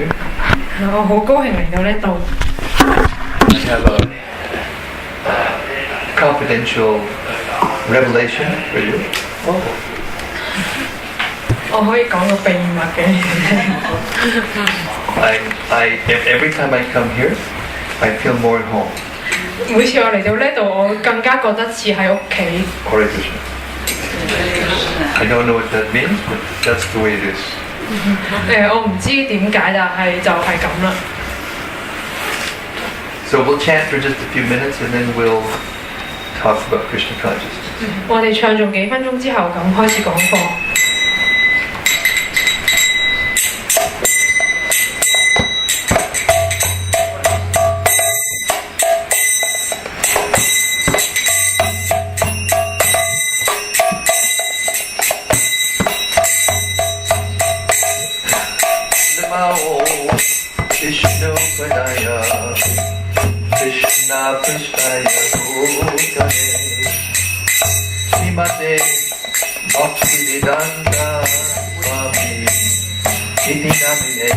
here. 我好高興嚟到呢度。I have a confidential revelation for you. 我可以講個秘密嘅。Every time I come here, I feel more at home. 每次我嚟到呢度，我更加覺得似喺屋企。Hare Krishna. I don't know what that means, but that's the way it is. 我唔知點解，但係就係咁啦。So we'll chant for just a few minutes, and then we'll talk about Krishna consciousness. 我哋唱咗幾分鐘之後，咁開始講課。Krishna Prasthaya Bhutale Srimate Bhaktivedanta Swami Iti Namine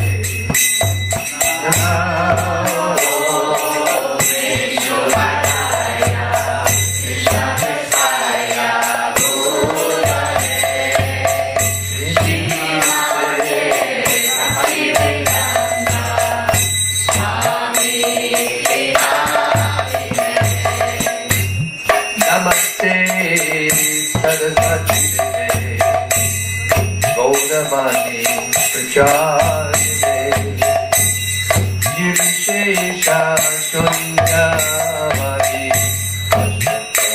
Gauravani Pracharine Nirvishesha Shunyavani Ashtaka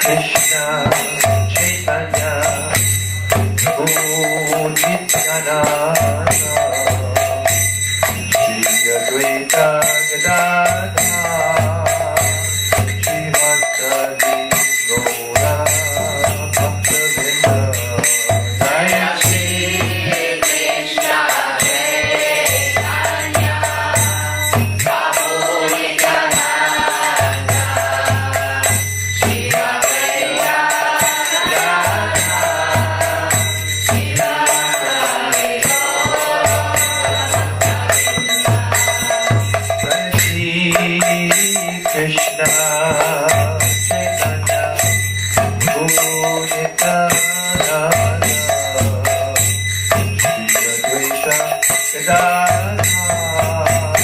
Krishna Chaitanya Nityananda Shri Advaita Gadadhara Shri Bhaktadi Gaura Bhaktavinda Jaya Shri Krishna Chaitanya Prabhu Nityananda Shri Advaita Krishna Chaitanya Nityananda Shri Advaita Gadadhara Shri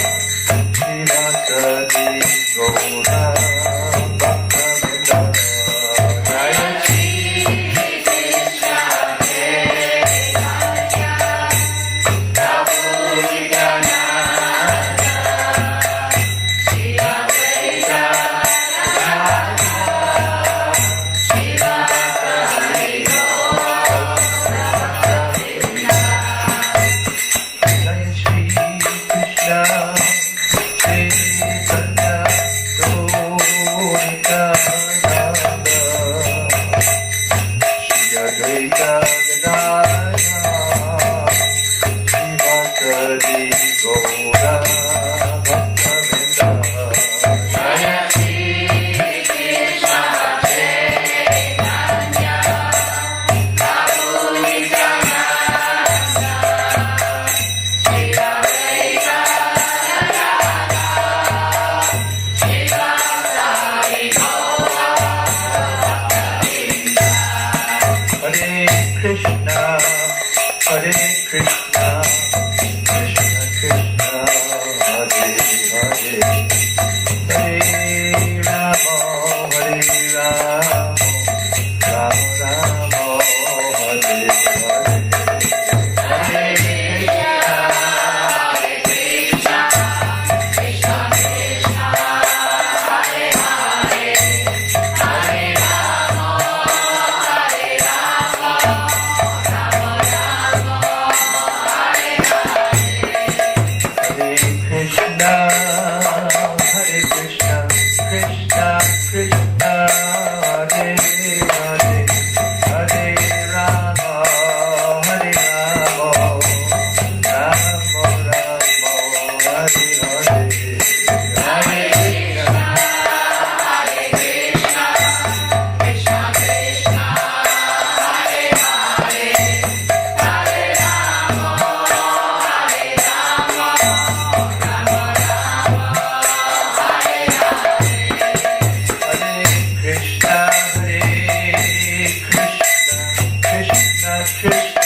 Bhaktadi Gaura Bhaktavinda Jaya Shri Krishna Chaitanya Prabhu Nityananda Shri Advaita Shri Bhaktadi Jaya Shri Krishna Chaitanya Prabhu Nityananda Shri Advaita Gadadhara Shri Bhaktadi Gaura Bhaktavinda Jaya Shri Krishna Chaitanya Prabhu Nityananda Shri Advaita Shri Bhaktadi Gaura Bhaktavinda Hare Krishna Hare Krishna Krishna Krishna Hare Hare Hare Rama Hare Rama Rama Rama Hare Hare Hare Krishna Krishna Krishna Hare Hare Hare Rama Hare Rama Rama Rama Krishna, Hare Hare, Hare Rama, Hare Rama, Rama Rama, Hare Hare, Hare Krishna, Krishna, Krishna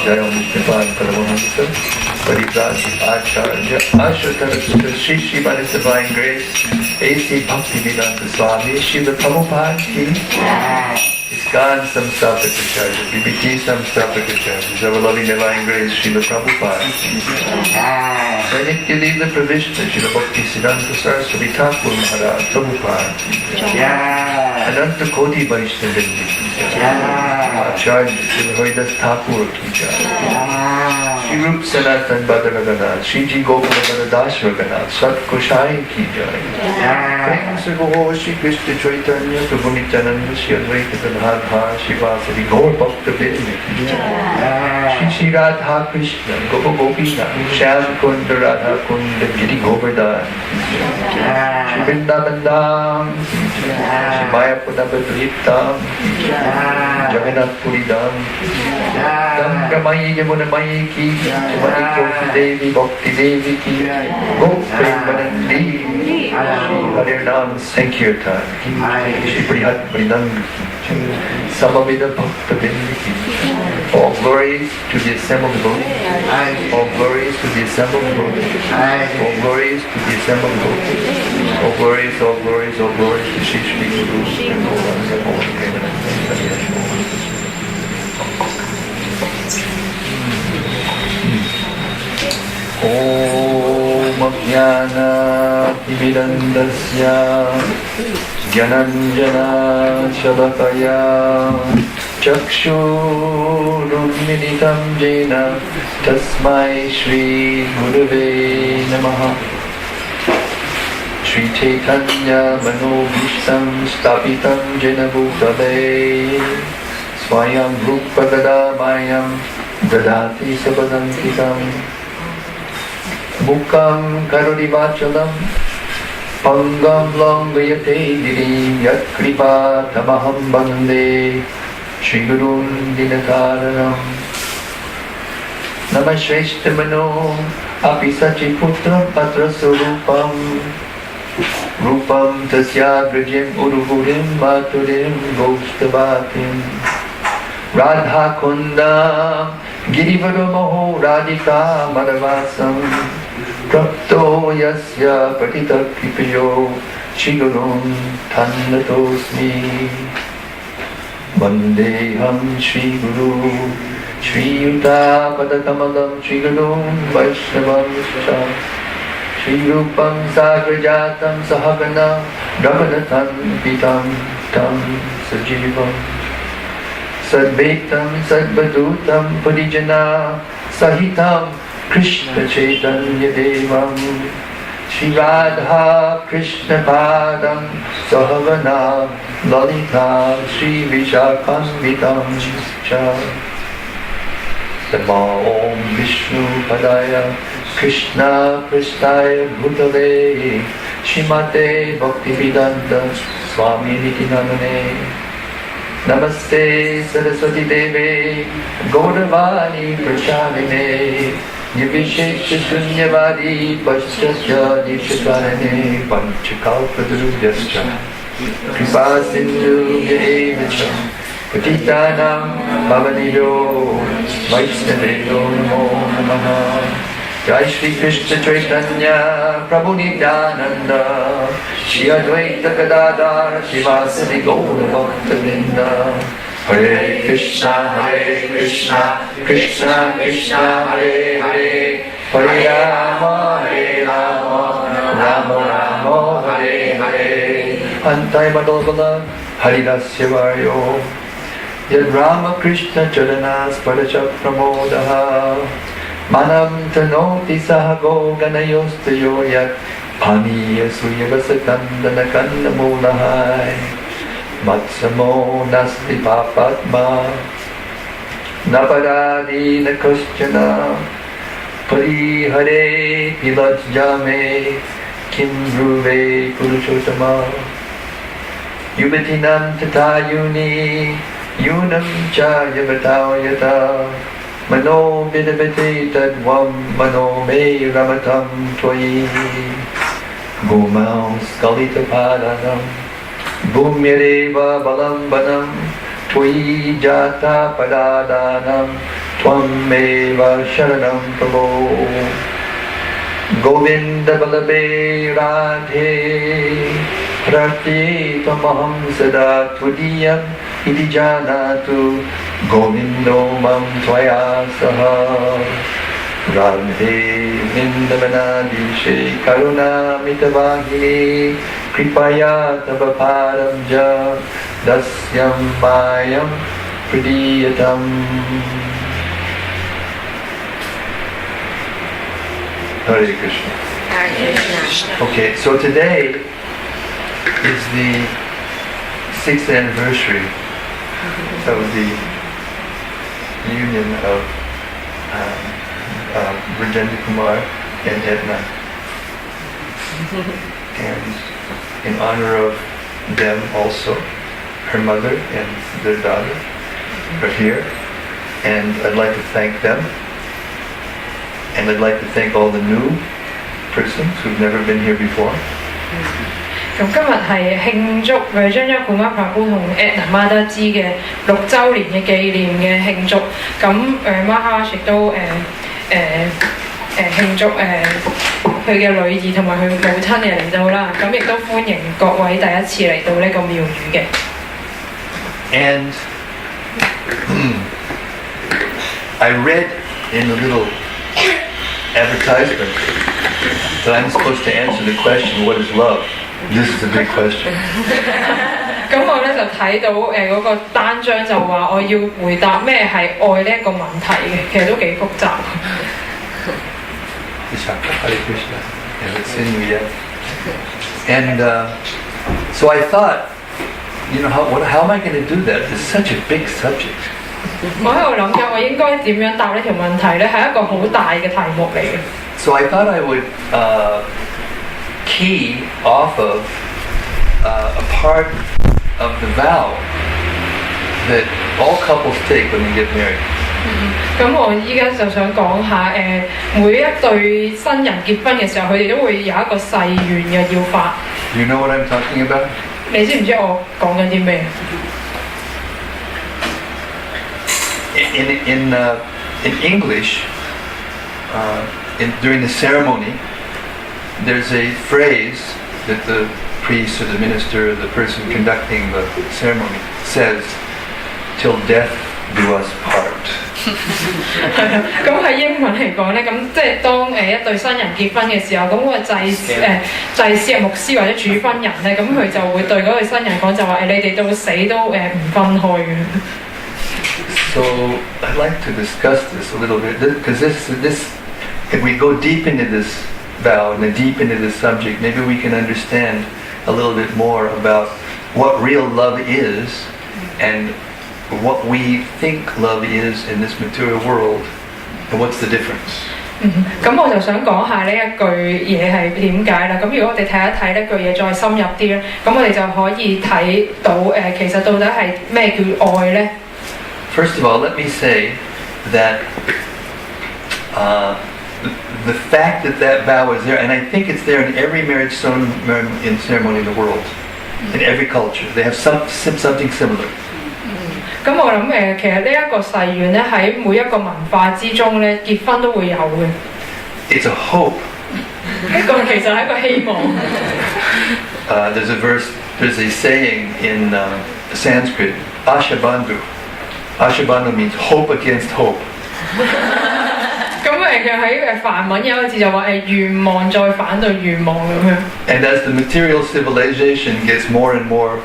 Jayam Vishnupan Paramahamsa, Parivrajit Acharya, Ashwatarasutta, Sri Srimani's Divine Grace, A.C. Bhaktivedanta Swami, Srila Prabhupada Ki, ISKCON Samstapakacharya, BBT Samstapakacharya, His ever-loving Divine Grace, Srila Prabhupada. Nitya Leela Pravishna, Srila Bhakti Siddhanta Saraswati Thakur Maharaj, Prabhupada. Ananta Koti Vaishnavindi Ki Jai. Acharya Srila Haridas Thakur Ki Jai. Shri Rup Sanatan Bhadragana, Shri Ji Gopala Das Ragana, Sat Koshai Ki Jai. Prem Se Goho Shri Krishna Chaitanya, Prabhu Nityananda, Shri Advaita Gadadhar, Shivasadi Gaur Bhakta Vrinda Ki Jai. Shri Shri Radha Krishna, Gopa Gopina, Shyam Kunda Radha Kunda, Giri Govardhan Ki Jai. Shri Vrindavan Dham Ki Jai. Shri Mayapura Badritam Ki Jai. Jagannath Puri Dham Ki Jai. Ganga Mayi Yamuna Mayi Ki Jai. Mani Kosi Devi Bhakti Devi Ki Jai. Gopremanandi Shri Hare Nam Sankirtan Ki Jai. Shri Prihat Prinang Ki Jai. Samavida Bhakta Vrinda Ki Jai. All glories to the assembled devotees. All glories to the assembled devotees. All glories to the assembled devotees. All glories, all glories, all glories to Shri Shri Guru and all Om Jnana Timirandasya Jnananjana Shalakaya Chakshurumilitam Jena Tasmai Shri Gurave Namaha Shri Chaitanya Manobhishtam Stapitam Jena Bhutale Swayam Rupa Gadamayam Dadati Sabadankitam Mukam Karoli Vachalam Pangam Langayate Girim Yat Kripa Tamaham Bande Shri Gurun Dinakaranam Namashveshta Mano Api Sachi Putra Patra Surupam Rupam Tasya Grajim Urugurim Maturim Gostavatim Radha Kunda Girivaramoho Radhika Madhavasam Prapto Yasya Patita Kripayo Shigurun Tannatosmi Vandeham Shri Guru Shri Yuta Padakamalam Shri Gurun Vaishnavam Sham Shri Rupam Sagrajatam Sahagana Raghunathan Pitam Tam Sajivam Sadvaitam Sadvadutam Purijana Sahitam Krishna Chaitanya Devam Shri Radha Krishna Padam Sahavana Lalita Shri Vishakam Cha Nama Om Vishnu Padaya Krishna Pristaya Bhutale Shrimate Bhaktivedanta Swami Niti Namane Namaste Saraswati Deve Gauravani Pracharine Nivishesha Shunyavadi Paschasya Nishakarane Panchakalpadurubhyascha Kripa Sindhu Yadevacha Patitanam Bhavaniyo Vaisnaveyo Namo Namaha Jai Shri Krishna Chaitanya Prabhu Nityananda Shri Advaita Gadadhar Shivasadi Gaura Bhakta Vrinda Hare Krishna Krishna Krishna Hare Hare Hare Rama Rama Rama Hare Hare Antai Madhavana Haridasya Varyo Yad Rama Krishna Charanas Parachak Pramodaha Manam Tanoti Sahago Ganayostayo Yat Paniya Suyavasa Kandana Kandamulahai Matsamo Nasti Papatma Naparadi Nakushchana Parihare Pilajjame Kim Ruve Purushotama Yubatinam Tatayuni Yunam Cha Yavatayata Mano Vidavati Tadvam Mano Me Ramatam Twayi Bhumau Skalita Padanam Bhumyareva Balam Banam Tui jata padadanam Tvameva sharanam prabho Govinda balabe radhe Prati tamaham sada tvadiyam Iti janatu Govindo mam tvaya saha Radhe Vindavanadishe Karuna mitavahini Kripaya tavaparam ja Dasyam mayam pradiyatam. Hare Krishna. Hare Krishna. Okay, so today is the 6th anniversary of the union of Rajendra Kumar and Edna. And in honor of them also, her mother and their daughter are here. And I'd like to thank them. And I'd like to thank all the new persons who've never been here before. 咁今日係慶祝Rajendra Kumar Prabhu 同 Edna Mataji 嘅6週年嘅紀念嘅慶祝。咁Maharaj 亦都慶祝佢嘅女兒同埋佢母親嘅嚟到啦。咁亦都歡迎各位第一次嚟到呢個廟宇嘅。And I read in a little advertisement that I'm supposed to answer the question, what is love? This is a big question. 咁我咧就睇到嗰個單張就話我要回答咩係愛呢一個問題嘅，其實都幾複雜。Hare Krishna. Haven't seen you yet. And so I thought, how am I going to do that? It's such a big subject. 我喺度諗緊，我應該點樣答呢條問題咧？係一個好大嘅題目嚟嘅。So I thought I would key off of a part of the vow that all couples take when they get married. 咁我依家就想講下每一對新人結婚嘅時候，佢哋都會有一個誓願嘅要發。Do you know what I'm talking about? 你知唔知我講緊啲咩？ In English, during the ceremony, there's a phrase that the priest or the minister or the person conducting the ceremony says, "Till death do us part." 咁喺英文嚟講咧，咁即係當一對新人結婚嘅時候，咁嗰個祭司、牧師或者主婚人咧，咁佢就會對嗰對新人講就話你哋到死都唔分開嘅。So I'd like to discuss this a little bit because this, if we go deep into this vow and deep into this subject, maybe we can understand a little bit more about what real love is and what we think love is in this material world and what's the difference. 咁我就想講下呢一句嘢係點解啦。咁如果我哋睇一睇呢句嘢再深入啲咧，咁我哋就可以睇到其實到底係咩叫愛咧？ First of all, let me say that the fact that vow is there, and I think it's there in every marriage ceremony in the world, in every culture. They have something similar. 咁我諗其實呢一個誓願咧喺每一個文化之中咧，結婚都會有嘅。It's a hope. 呢個其實係一個希望。There's a saying in Sanskrit, Ashabandhu. Ashabandhu means hope against hope. 咁佢喺梵文有一個字就話願望再反對願望咁樣。And as the material civilization gets more and more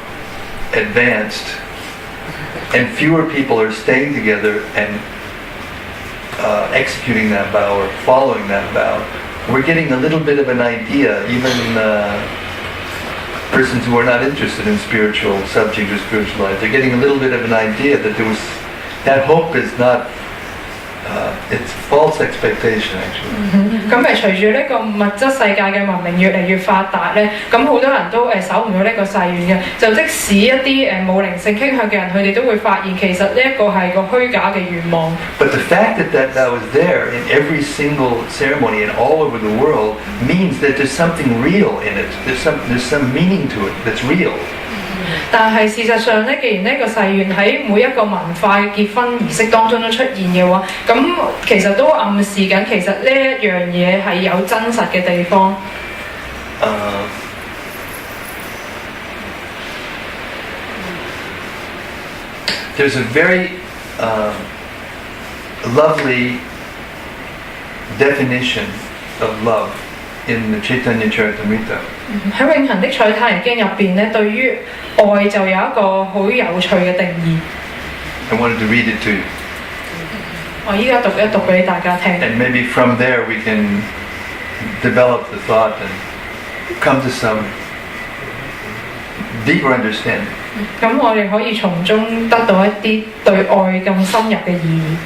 advanced, and fewer people are staying together and executing that vow or following that vow, we're getting a little bit of an idea, even persons who are not interested in spiritual subject or spiritual life, they're getting a little bit of an idea that that hope is not, it's false expectation actually. 咁隨住呢個物質世界嘅文明越嚟越發達咧，咁好多人都守唔到呢個誓願嘅。就即使一啲冇靈性傾向嘅人，佢哋都會發現其實呢一個係個虛假嘅願望。But the fact that vow is there in every single ceremony and all over the world means that there's something real in it. There's some meaning to it that's real. 但係事實上咧，既然呢個誓願喺每一個文化嘅結婚儀式當中都出現嘅話，咁其實都暗示緊其實呢一樣嘢係有真實嘅地方。There's a very lovely definition of love in the Chaitanya Charitamrita. 喺永恆的彩太人經入邊咧，對於愛就有一個好有趣嘅定義。I wanted to read it to you. 我依家讀一讀俾大家聽。And maybe from there we can develop the thought and come to some deeper understanding. 咁我哋可以從中得到一啲對愛更深入嘅意義。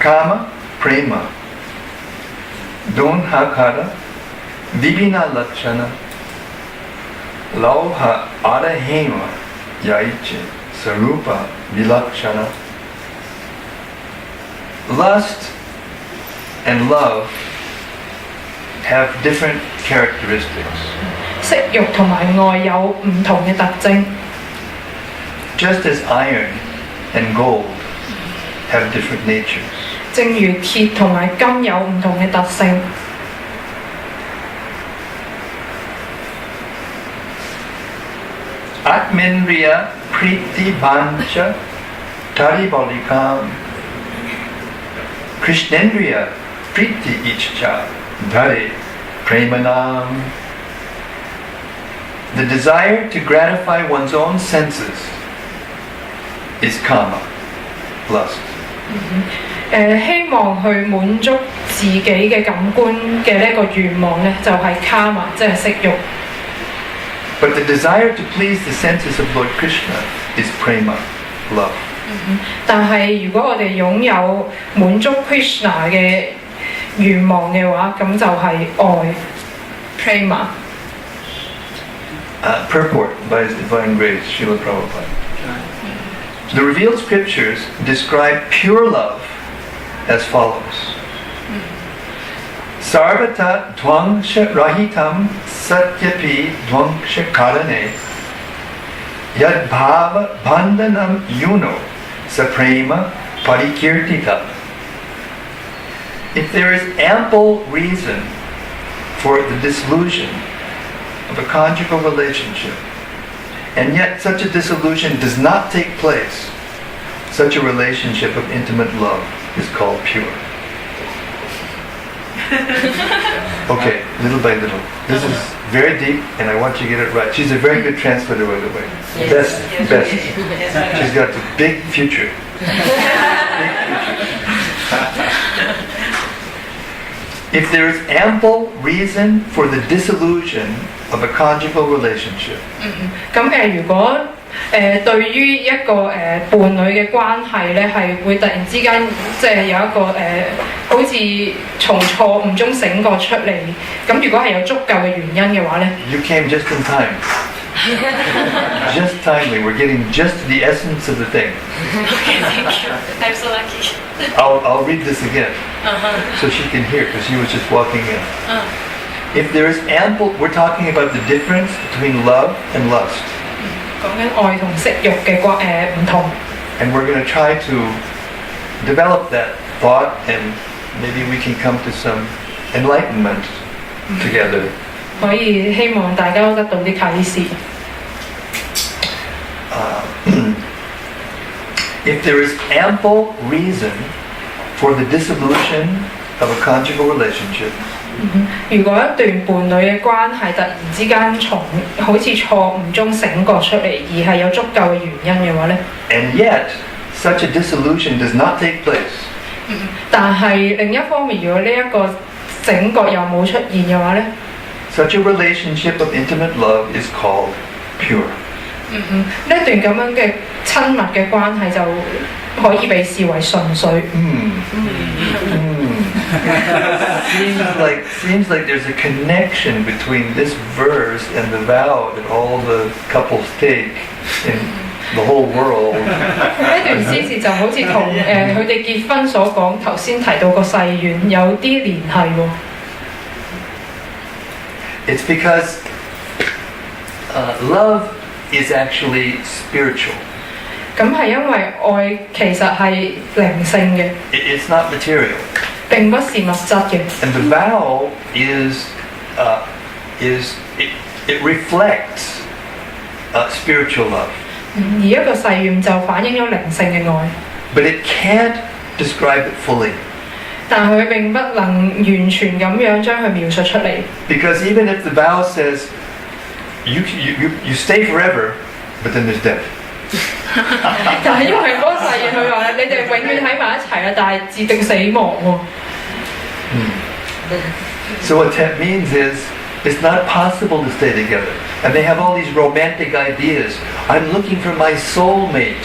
Kama, prema, donhakara, vibhina lakshana, lauha arahema, yaiche, sarupa, vilakshana. Lust and love have different characteristics. 色慾同埋愛有唔同嘅特徵。Just as iron and gold have different natures. 正如鐵同埋金有唔同嘅特性。Atmendriya priti vancha taribalikam Krishnendriya priti ichcha dhare premanam. The desire to gratify one's own senses is kama, lust. 希望去滿足自己嘅感官嘅呢一個願望咧，就係 karma， 即係色慾。But the desire to please the senses of Lord Krishna is prema, love. 但係如果我哋擁有滿足 Krishna 嘅願望嘅話，咁就係愛 prema。Purport by His Divine Grace, Srila Prabhupada. The revealed scriptures describe pure love as follows. Sarvata dvangsha rahitam satyapi dvangsha karane yad bhava bandhanam yuno saprema parikirtita. If there is ample reason for the dissolution of a conjugal relationship, and yet such a dissolution does not take place, such a relationship of intimate love is called pure. Okay, little by little. This is very deep, and I want you to get it right. She's a very good translator, by the way. Best. She's got a big future. If there is ample reason for the dissolution of a conjugal relationship. 咁如果對於一個伴侶嘅關係咧，係會突然之間即係有一個好似從錯誤中醒覺出嚟。咁如果係有足夠嘅原因嘅話咧 You came just in time. Just timely. We're getting just the essence of the thing. Okay, thank you. I'm so lucky. I'll read this again so she can hear because she was just walking in. If there is ample, we're talking about the difference between love and lust. 講緊愛同色慾嘅唔同。And we're going to try to develop that thought, and maybe we can come to some enlightenment together. 可以希望大家都得到啲啟示。If there is ample reason for the dissolution of a conjugal relationship, 如果一段伴侶嘅關係突然之間從好似錯誤中醒覺出嚟，而係有足夠嘅原因嘅話咧 and yet such a dissolution does not take place, 但係另一方面，如果呢一個醒覺又冇出現嘅話咧 such a relationship of intimate love is called pure. 呢一段咁樣嘅親密嘅關係就可以被視為純粹。seems like there's a connection between this verse and the vow that all the couples take in the whole world. 呢段詩詞就好似同佢哋結婚所講頭先提到個誓願有啲聯繫喎。It's because love is actually spiritual. 咁係因為愛其實係靈性嘅， It's not material. 並不是物質嘅。And the vow it reflects spiritual love. 而一個誓願就反映咗靈性嘅愛。But it can't describe it fully. 但佢並不能完全咁樣將佢描述出嚟。Because even if the vow says you stay forever, but then there's death. 但係因為嗰個誓願佢話你哋永遠喺埋一齊啦，但係自定死亡喎。So what that means is it's not possible to stay together. And they have all these romantic ideas. I'm looking for my soulmate.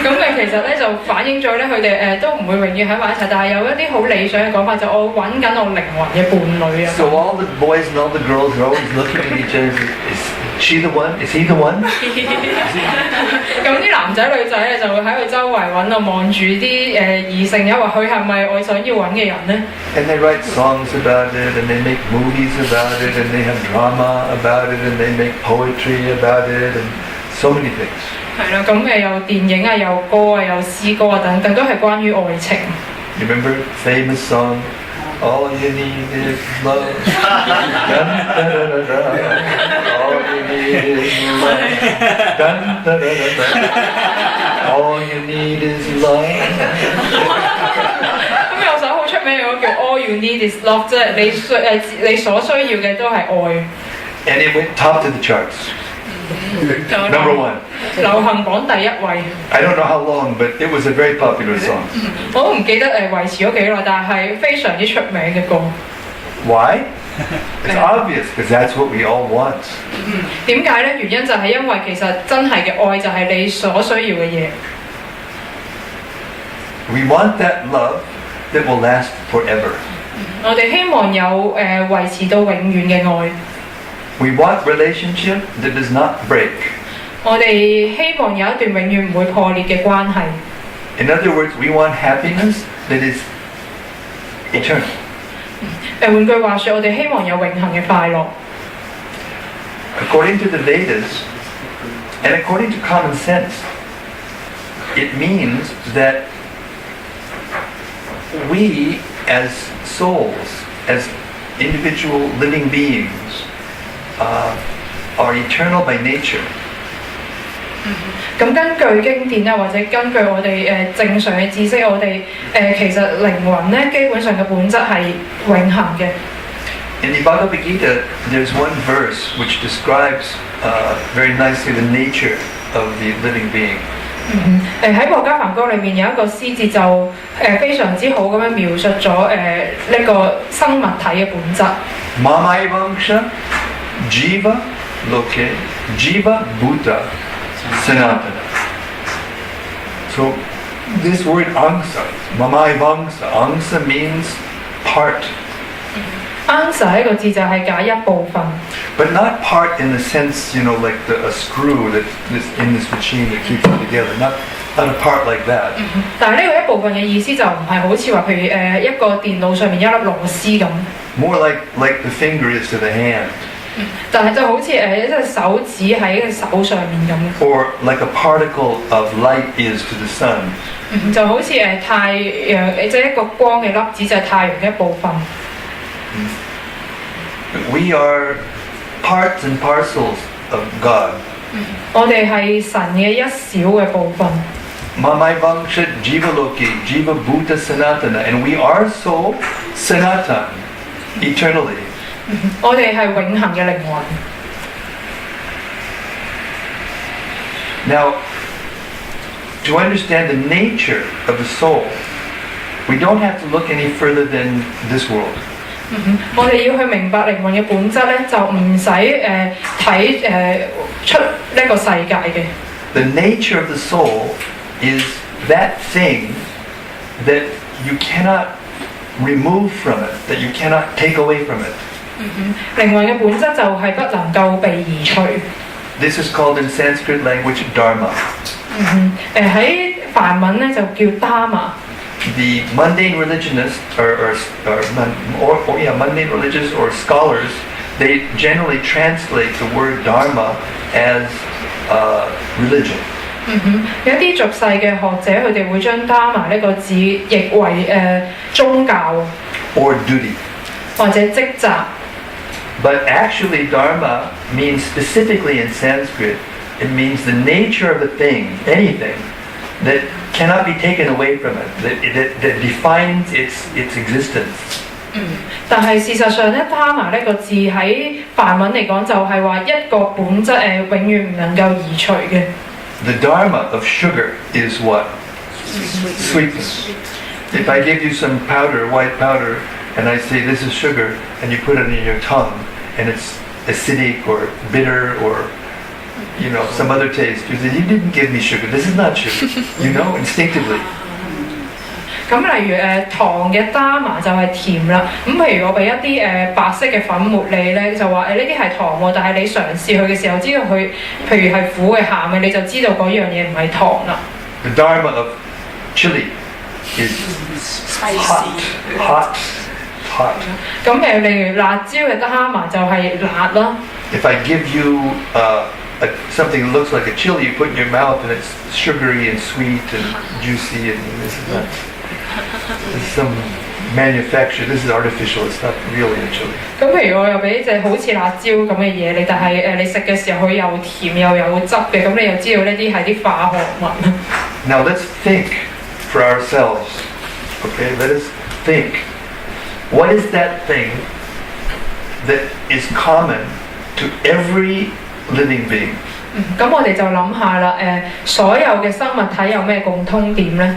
咁其實咧就反映咗咧佢哋都唔會永遠喺埋一齊，但係有一啲好理想嘅講法就我揾緊我靈魂嘅伴侶啊。So all the boys and all the girls are always looking at each other. Is she the one? Is he the one? 咁啲男仔女仔咧就會喺佢周圍揾啊，望住啲異性，因為佢係咪我想要揾嘅人咧？ And they write songs about it, and they make movies about it, and they have drama about it, and they make poetry about it, and so many things. 係啦，咁有電影啊，有歌啊，有詩歌啊等等，都係關於愛情。You remember famous song? All you need is love. Dun, da, da, da, da. All you need is love. Dun, da, da, da, da. All you need is love. 咁有首好出名嘅歌叫 All You Need Is Love， 即係你所需要嘅都係愛。And it went top to the charts. Number one. 流行榜第一位。I don't know how long, but it was a very popular song. 我都唔記得維持咗幾耐，但係非常之出名嘅歌。Why? It's obvious because that's what we all want. 點解呢？原因就係因為其實真係嘅愛就係你所需要嘅嘢。We want that love that will last forever. 我哋希望有維持到永遠嘅愛。We want relationship that does not break. 我哋希望有一段永遠唔會破裂嘅關係。In other words, we want happiness that is eternal. 換句話說，我哋希望有永恆嘅快樂。According to the Vedas, and according to common sense, it means that we as souls, as individual living beings, are eternal by nature. 咁根據經典啊，或者根據我哋正常嘅知識，我哋其實靈魂咧基本上嘅本質係永恆嘅。In the Kbdg Hk, there's one verse which describes very nicely the nature of the living being. 喺《博家梵歌》裏面有一個詩節就非常之好咁樣描述咗呢個生物體嘅本質。Mamaivangsha Jiva Loke Jiva Bhuta Sanatana. So this word angsa, Mamaivangsha, angsa means part. Angsa 呢個字就係解一部分。But not part in the sense, like a screw that's in this machine that keeps it together. Not a part like that. 但係呢個一部分嘅意思就唔係好似話，譬如一個電腦上面一粒螺絲咁。More like the finger is to the hand. 但係就好似一隻手指喺個手上面咁。Or like a particle of light is to the sun. 就好似太陽，即係一個光嘅粒子就係太陽嘅一部分。We are parts and parcels of God. 我哋係神嘅一小嘅部分。Mamaivangsha Jiva Loki Jiva Bhuta Sanatana, and we are so Sanatan, eternally. 我哋係永恆嘅靈魂。Now, to understand the nature of the soul, we don't have to look any further than this world. 我哋要去明白靈魂嘅本質咧，就唔使睇出呢個世界嘅。The nature of the soul is that thing that you cannot remove from it, that you cannot take away from it. 靈魂嘅本質就係不能夠被移除。This is called in Sanskrit language dharma. 喺梵文咧就叫 dharma。The mundane religionists mundane religious or scholars, they generally translate the word dharma as religion. 有一啲俗世嘅學者，佢哋會將 dharma 呢個字譯為宗教 or duty. 或者職責。But actually, dharma means specifically in Sanskrit, it means the nature of a thing, anything, that cannot be taken away from it, that defines its existence. 但係事實上咧 ，dharma 呢個字喺梵文嚟講就係話一個本質永遠唔能夠移除嘅。The dharma of sugar is what? Sweetness. If I give you some powder, white powder, and I say this is sugar, and you put it in your tongue, and it's acidic or bitter or some other taste, you say you didn't give me sugar. This is not sugar. You know instinctively. 咁例如糖嘅 dharma 就係甜啦。咁譬如我俾一啲白色嘅粉末你咧，就話呢啲係糖喎，但係你嘗試佢嘅時候，知道佢譬如係苦嘅、鹹嘅，你就知道嗰樣嘢唔係糖啦。The dharma of chili is hot. 咁例如辣椒嘅 dharma 就係辣啦。If I give you something that looks like a chili, you put in your mouth and it's sugary and sweet and juicy and this is some manufacture. This is artificial. It's not really a chili. 咁譬如我又俾隻好似辣椒咁嘅嘢你，但係你食嘅時候佢又甜又有汁嘅，咁你又知道呢啲係啲化學物。Now let's think for ourselves. Okay, let us think. What is that thing that is common to every living being? 咁我哋就諗下啦，所有嘅生物體有咩共通點呢？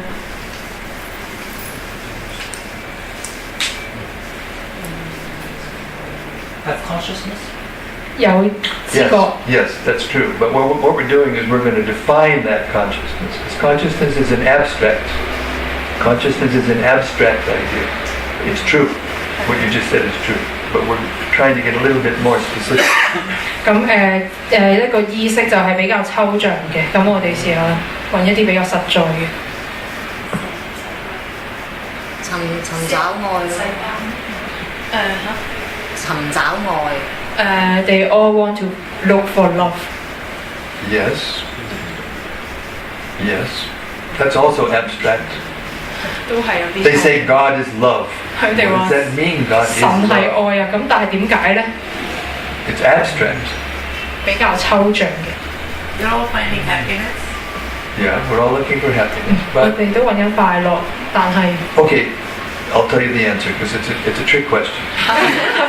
Have consciousness? 有知覺。Yes, that's true. But what we're doing is we're going to define that consciousness. Because consciousness is an abstract. Consciousness is an abstract idea. It's true. What you just said is true. But we're trying to get a little bit more specific. 咁一個意識就係比較抽象嘅，咁我哋試下揾一啲比較實在嘅。尋找愛咯。尋找愛。They all want to look for love. Yes. Yes. That's also abstract. 都係有啲。They say God is love. 佢哋話 What does that mean? God is 神係 love. 愛啊，咁但係點解呢？ It's abstract. 比較抽象嘅。You're all finding happiness. Yeah, we're all looking for happiness. 我 But 哋都揾緊快樂，但係 okay, I'll tell you the answer because it's a trick question.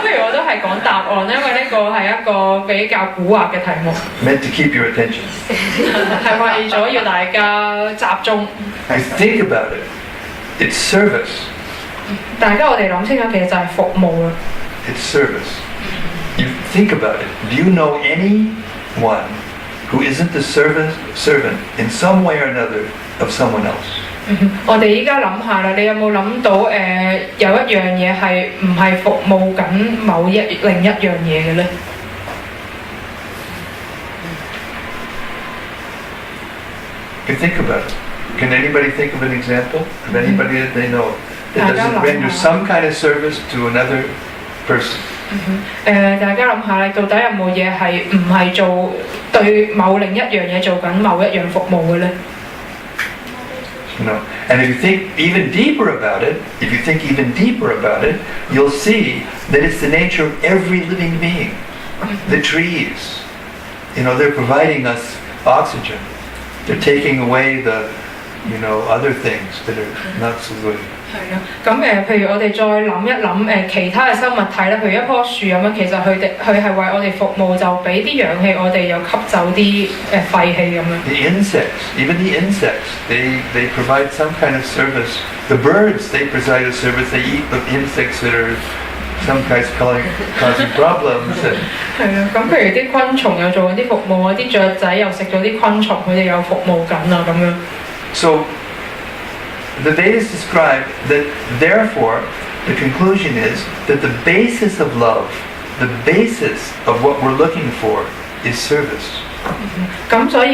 不如我都係講答案，因為呢個係一個比較蠱惑嘅題目， Meant to keep your attention. 係為咗要大家集中。 I think about it. It's service. 大家我哋諗清楚，其實就係服務啦。 It's service. You think about it. Do you know anyone who isn't the servant in some way or another of someone else? 我哋依家諗下啦，你有冇諗到有一樣嘢係唔係服務緊另一樣嘢嘅咧？ You think about it. Can anybody think of an example of anybody that they know that doesn't render some kind of service to another person? 大家諗下咧，到底有冇嘢係唔係做對另一樣嘢做緊某一樣服務嘅咧？ No. And if you think even deeper about it, you'll see that it's the nature of every living being. The trees, they're providing us oxygen. They're taking away the, other things that are not so good. 係啦，咁譬如我哋再諗一諗其他嘅生物體咧，譬如一棵樹咁樣，其實佢係為我哋服務，就俾啲氧氣我哋，又吸走啲廢氣咁樣。 The insects, even the insects, they provide some kind of service. The birds, they provide a service. They eat the insects that are sometimes causing problems. 係啊，咁譬如啲昆蟲又做緊啲服務啊，啲雀仔又食咗啲昆蟲，佢哋又服務緊啊咁樣。 So the Vedas describe that therefore the conclusion is that the basis of love, the basis of what we're looking for, is service. 咁所以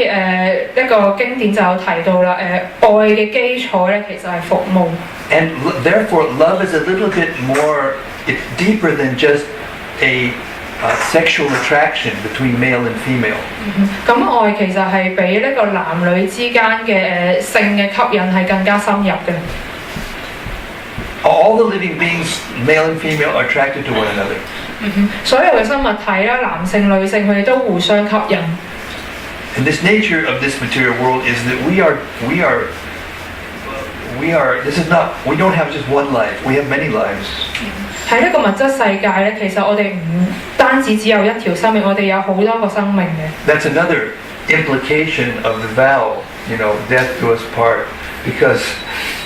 一個經典就有提到啦，愛嘅基礎咧其實係服務。And therefore, love is a little bit more, it's deeper than just a sexual attraction between male and female. 咁愛其實係比呢個男女之間嘅性嘅吸引係更加深入嘅。All the living beings, male and female, are attracted to one another. 所有嘅生物體啦，男性、女性，佢哋都互相吸引。And this nature of this material world is that we don't have just one life, we have many lives. 喺呢個物質世界咧，其實我哋唔單止只有一條生命，我哋有好多個生命嘅。That's another implication of the vow, death do us part, because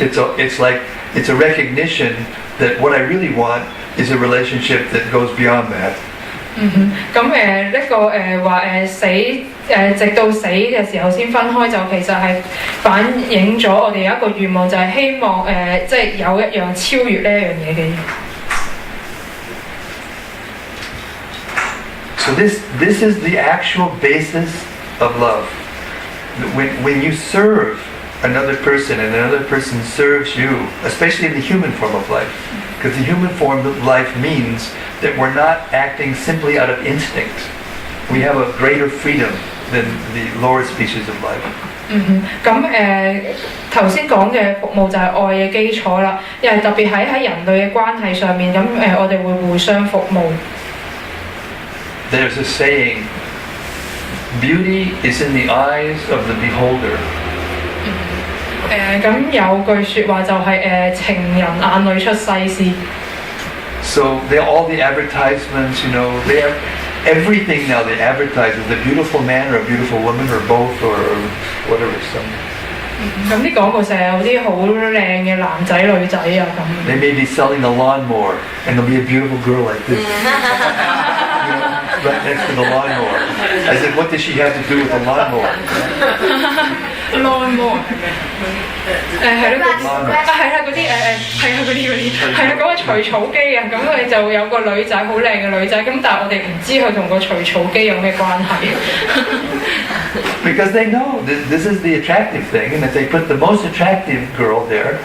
it's a recognition that what I really want is a relationship that goes beyond that. 咁呢個話死直到死嘅時候先分開，就其實係反映咗我哋有一個願望，就係希望即係有一樣超越呢一樣嘢嘅嘢。So this is the actual basis of love. When you serve another person and another person serves you, especially in the human form of life, because the human form of life means that we're not acting simply out of instinct. We have a greater freedom than the lower species of life. 咁頭先講嘅服務就係愛嘅基礎啦，因為特別喺人類嘅關係上面，咁我哋會互相服務。There's a saying, beauty is in the eyes of the beholder. 咁有句説話就係情人眼裏出西施。So all the advertisements, they have everything now. They advertise as a beautiful man or a beautiful woman or both or whatever.咁啲廣告成日有啲好靚嘅男仔女仔啊咁。They may be selling a lawnmower, and there'll be a beautiful girl like this, right next to the lawnmower. I said, what does she have to do with the lawnmower? lawnmower 係咯，係啦嗰啲係啦嗰個除草機啊，咁佢就有個女仔好靚嘅女仔，咁但係我哋唔知佢同個除草機有咩關係。Because they know this is the attractive thing, and if they put the most attractive girl there,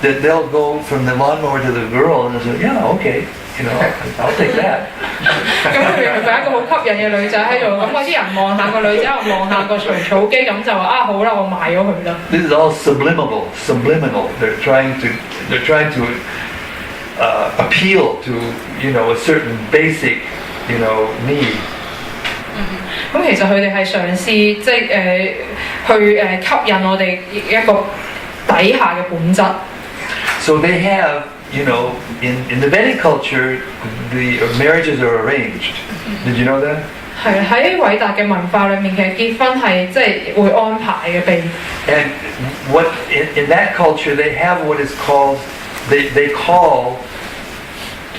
that they'll go from the lawnmower to the girl and they'll say, yeah, okay, I'll take that. 咁佢哋係一個好吸引嘅女仔喺度，咁嗰啲人望下個女仔，又望下個除草機，咁就話啊好啦，我買咗佢啦。This is all subliminal. They're trying to appeal to a certain basic need. 咁其實佢哋係嘗試即係去吸引我哋一個底下嘅本質。So they have, in the Vedic culture, the marriages are arranged. Did you know that? 係喺偉大嘅文化裏面，其實結婚係即係會安排嘅被。And what in that culture they have what is called they call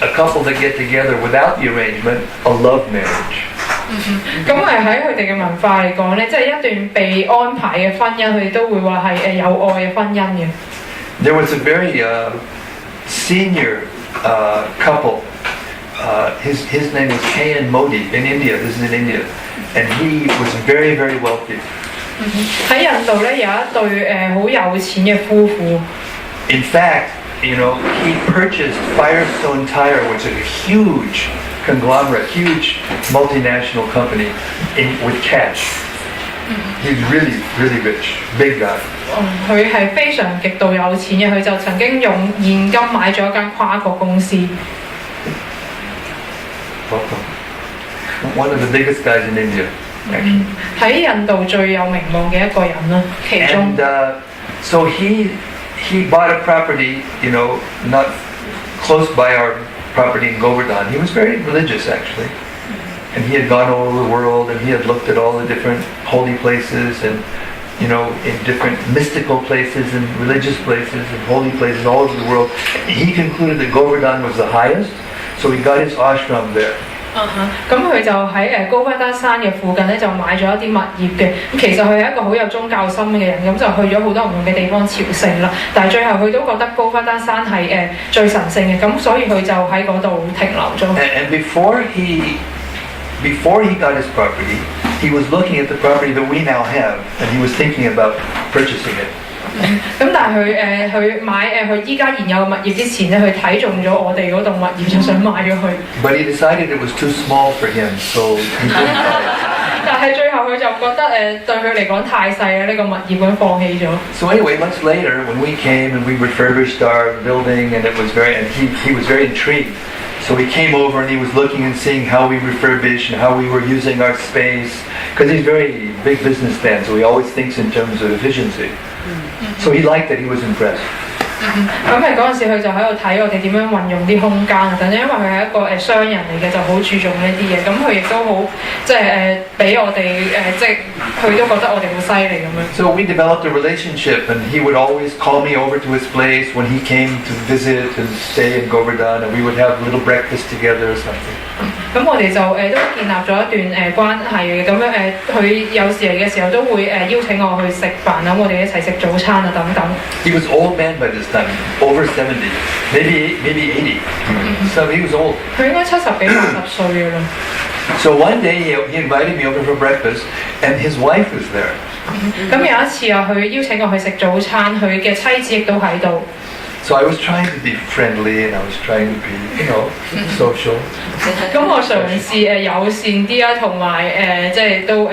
a couple that get together without the arrangement a love marriage. 咁喺佢哋嘅文化嚟講咧，即係一段被安排嘅婚姻，佢哋都會話係有愛嘅婚姻嘅。There was a very senior couple. His name was K. Modi in India. This is in India, and he was very, very wealthy. 喺印度咧有一對好有錢嘅夫婦。In fact, he purchased Firestone Tire, which is a huge conglomerate, huge multinational company, with cash. He's really, really rich, big guy. 佢係非常極度有錢嘅，佢就曾經用現金買咗一間跨國公司。One of the biggest guys in India, actually. 喺印度最有名望嘅一個人啦，其中。And so he bought a property, not close by our property in Govardhan. He was very religious, actually. And he had gone all over the world, and he had looked at all the different holy places and, in different mystical places and religious places and holy places all over the world. He concluded that Govardhan was the highest, so he got his ashram there. 咁佢就喺高芬丹山嘅附近咧，就買咗一啲物業嘅。咁其實佢係一個好有宗教心嘅人，咁就去咗好多唔同嘅地方朝聖啦。但係最後佢都覺得高芬丹山係最神聖嘅，咁所以佢就喺嗰度停留咗。And before he got his property, he was looking at the property that we now have, and he was thinking about purchasing it. 咁但係佢買佢依家現有嘅物業之前咧，佢睇中咗我哋嗰棟物業，就想買咗佢。But he decided it was too small for him, so he didn't buy it. 但係最後佢就覺得對佢嚟講太細啦，呢個物業咁放棄咗。So anyway, much later, when we came and we refurbished our building, and he was very intrigued. So he came over and he was looking and seeing how we refurbished and how we were using our space, because he's a very big businessman, so he always thinks in terms of efficiency. So he liked it, he was impressed. 咁嗰陣時佢就喺度睇我哋點樣運用啲空間啊等等，因為佢係一個商人嚟嘅，就好注重呢啲嘢。咁佢亦都好即係俾我哋即係佢都覺得我哋好犀利咁樣。So we developed a relationship, and he would always call me over to his place when he came to visit and stay in Govardhan, and we would have a little breakfast together or something. 咁我哋就都建立咗一段關係嘅，咁樣佢有時嚟嘅時候都會邀請我去食飯啊，我哋一齊食早餐啊等等。He was old man by this time, over 70, maybe 80. So he was old. 佢應該70幾80歲嘅啦。So one day he invited me over for breakfast, and his wife was there. 咁有一次啊，佢邀請我去食早餐，佢嘅妻子亦都喺度。So I was trying to be friendly, and I was trying to be, social. 咁我嘗試友善啲啊，同埋即係都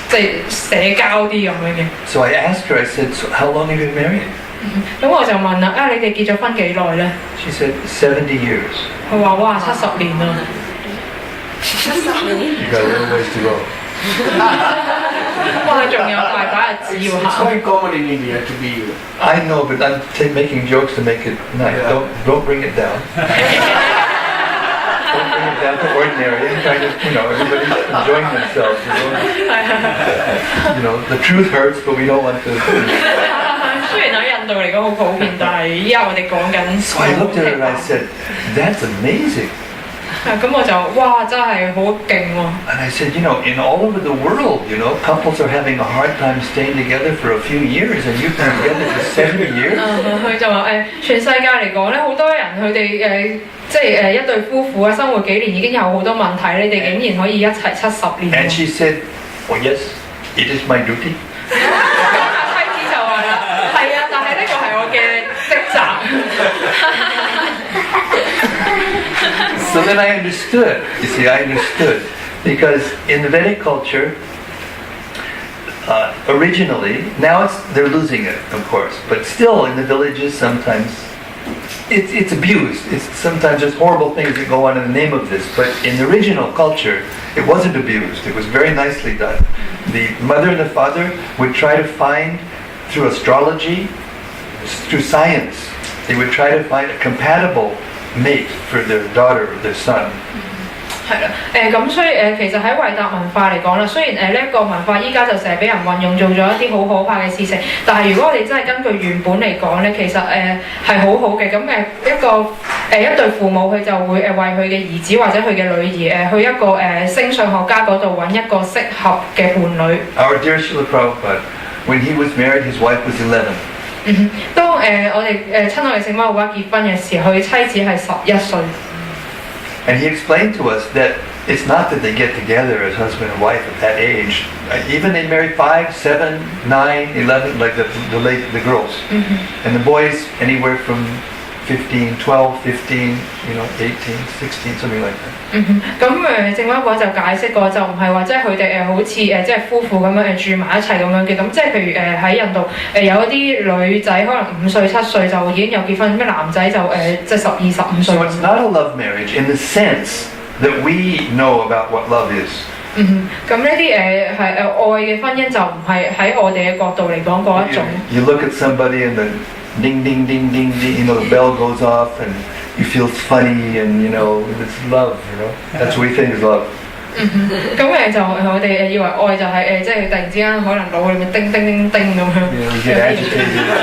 即係社交啲咁樣嘅。So I asked her, I said, so how long have you been married? 咁我就問啦，你哋結咗婚幾耐咧？ She said, 70 years. 佢話：哇，70年啦You got a little ways to go. 哇，仲有大把日子要 It's 行。 very common in India to be. I know, but I'm making jokes to make it nice. Yeah. Don't bring it down. Don't bring it down to ordinary. I'm trying to, everybody's enjoying themselves. The truth hurts, but we don't want to. 雖然喺印度嚟講好普遍，但係依家我哋講緊。So I looked at her and I said, "That's amazing." 咁我就哇，真係好勁喎！ And I said, in all over the world, couples are having a hard time staying together for a few years, and you've been together for 70 years. 佢就話全世界嚟講咧，好多人佢哋即係一對夫婦啊，生活幾年已經有好多問題，你哋竟然可以一齊70年。And she said, "Oh yes, it is my duty." 妻子就話啦：係啊，但係呢個係我嘅職責。So then I understood. You see, I understood. Because in the Vedic culture, originally, now they're losing it, of course, but still in the villages sometimes it's abused. Sometimes there's horrible things that go on in the name of this, but in the original culture, it wasn't abused. It was very nicely done. The mother and the father would try to find, through astrology, through science, they would try to find a compatible mate for their daughter or their son. 係啦，咁所以其實喺維達文化嚟講啦，雖然呢一個文化依家就成日俾人運用做咗一啲好可怕嘅事情，但係如果我哋真係根據原本嚟講咧，其實係好好嘅。咁一對父母佢就會為佢嘅兒子或者佢嘅女兒去一個星相學家嗰度揾一個適合嘅伴侶。Our dear Srila Prabhupada, when he was married, his wife was 11. 當我哋親愛嘅聖媽寶爸結婚嘅時候，佢妻子係11歲。And he explained to us that it's not that they get together as husband and wife at that age. Even they marry 5, 7, 9, 11, like the girls. And the boys anywhere from 15, 12, 15, 18, 16, something like that. 咁聖媽寶就解釋過，就唔係話即係佢哋好似即係夫婦咁樣住埋一齊咁樣嘅。咁即係譬如喺印度有一啲女仔可能5歲7歲就已經有結婚，咩男仔就即係12、15歲。So it's not a love marriage in the sense that we know about what love is. 咁呢啲係愛嘅婚姻就唔係喺我哋嘅角度嚟講嗰一種。You look at somebody and the ding ding ding ding ding, the bell goes off and you feel it's funny and it's love, that's what we think is love. 咁就我哋以為愛就係即係突然之間可能腦裏面叮叮叮叮咁樣。You get agitated.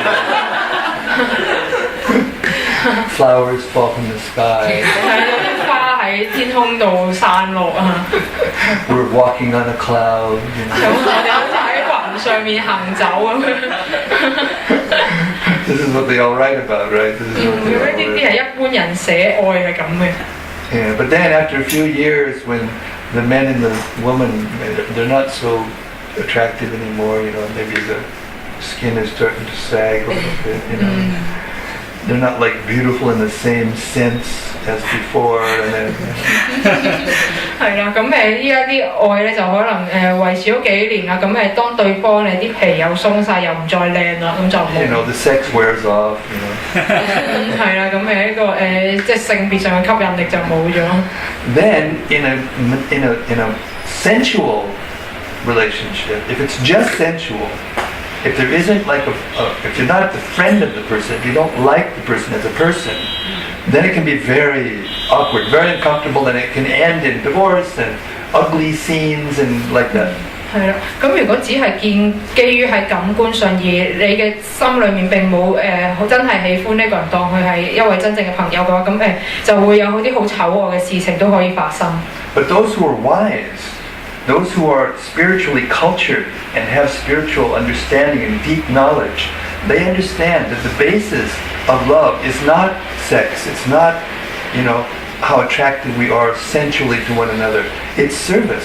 Flowers fall from the sky. 係有啲花喺喺天空度散落啊。We're walking on a cloud. 咁我哋好似喺雲上面行走咁樣。This is what they all write about, right? This is what they 呢 all 啲 write. 係一般人寫愛係咁嘅。Yeah, but then after a few years, when the men and the woman, they're not so attractive anymore, maybe the skin is starting to sag a little bit, They're not like beautiful in the same sense as before, and then. 係啦，咁依家啲愛咧就可能維持咗幾年啦，咁當對方啲皮又鬆晒，又唔再靚啦，咁就冇。The sex wears off, 係啦，咁呢個即係性別上嘅吸引力就冇咗。Then in a sensual relationship, if it's just sensual, if there isn't like if you're not the friend of the person, if you don't like the person as a person, then it can be very awkward, very uncomfortable, and it can end in divorce and ugly scenes and like that. 係啦，咁如果只係基於喺感官上，而你嘅心裏面並冇真係喜歡呢個人，當佢係一位真正嘅朋友嘅話，咁就會有啲好醜惡嘅事情都可以發生。But those who are wise, those who are spiritually cultured and have spiritual understanding and deep knowledge, they understand that the basis of love is not sex. It's not, how attracted we are sensually to one another. It's service.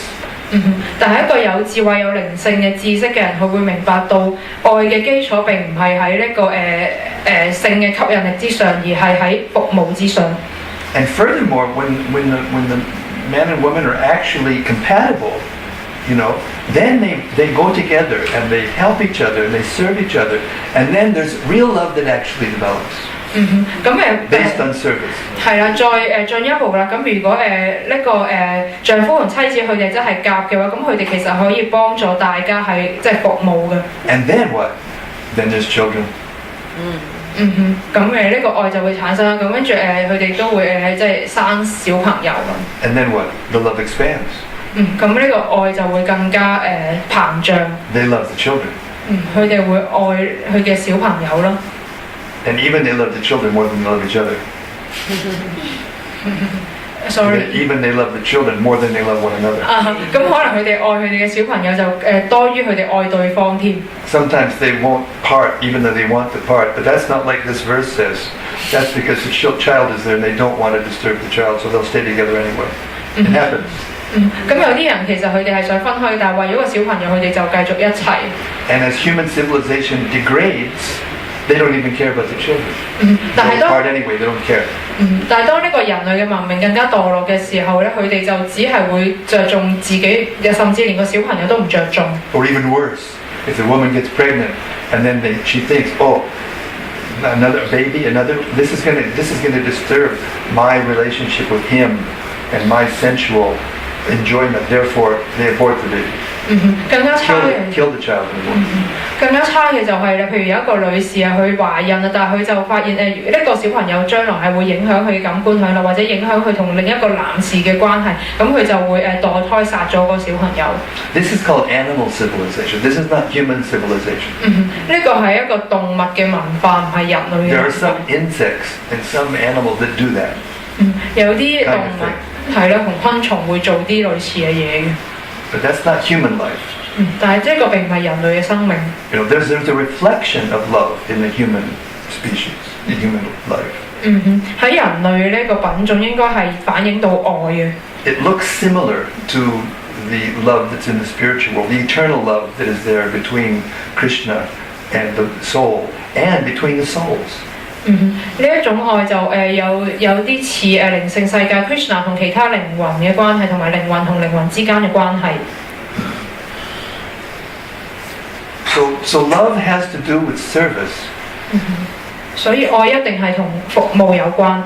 但係一個有智慧、有靈性嘅知識嘅人，佢會明白到愛嘅基礎並唔係喺呢個性嘅吸引力之上，而係喺服務之上。And furthermore, when the man and woman are actually compatible, then they go together and they help each other and they serve each other, and then there's real love that actually develops. 咁based on service 係啦，再進一步啦。咁如果呢個丈夫同妻子佢哋真係夾嘅話，咁佢哋其實可以幫助大家係即係服務嘅。And then what? Then there's children. 咁呢個愛就會產生啦。咁跟住佢哋都會即係生小朋友咁。And then what? The love expands. 咁呢個愛就會更加膨脹。They love the children. 佢哋會愛佢嘅小朋友啦。And even they love the children more than they love each other. Sorry. Even they love the children more than they love one another. 咁可能佢哋愛佢哋嘅小朋友就多於佢哋愛對方添。Sometimes they won't part even though they want to part, but that's not like this verse says. That's because the child is there and they don't want to disturb the child, so they'll stay together anyway. It happens. 咁有啲人其實佢哋係想分開，但係為咗個小朋友，佢哋就繼續一齊。And as human civilization degrades, they don't even care about the children. They don't part anyway. They don't care. 但係當呢個人類嘅文明更加墮落嘅時候咧，佢哋就只係會着重自己，甚至連個小朋友都唔着重。Or even worse, if the woman gets pregnant and then she thinks, oh, another baby, this is going to disturb my relationship with him and my sensual enjoyment. Therefore, they abort the baby. 更加差嘅 kill the child. 更加差嘅就係咧，譬如有一個女士啊，佢懷孕啊，但係佢就發現呢個小朋友將來係會影響佢嘅感官享樂，或者影響佢同另一個男士嘅關係，咁佢就會墮胎殺咗個小朋友。This is called animal civilization. This is not human civilization. 呢個係一個動物嘅文化，唔係人類嘅。There are some insects and some animals that do that. 有啲動物係啦，同昆蟲會做啲類似嘅嘢嘅。But that's not human life. 但係呢個並唔係人類嘅生命。There's a reflection of love in the human species, in human life. 喺人類呢個品種應該係反映到愛嘅。It looks similar to the love that's in the spiritual world, the eternal love that is there between Krishna and the soul, and between the souls. 呢一種愛就有啲似靈性世界 Krishna 同其他靈魂嘅關係，同埋靈魂同靈魂之間嘅關係。So love has to do with service. 所以愛一定係同服務有關。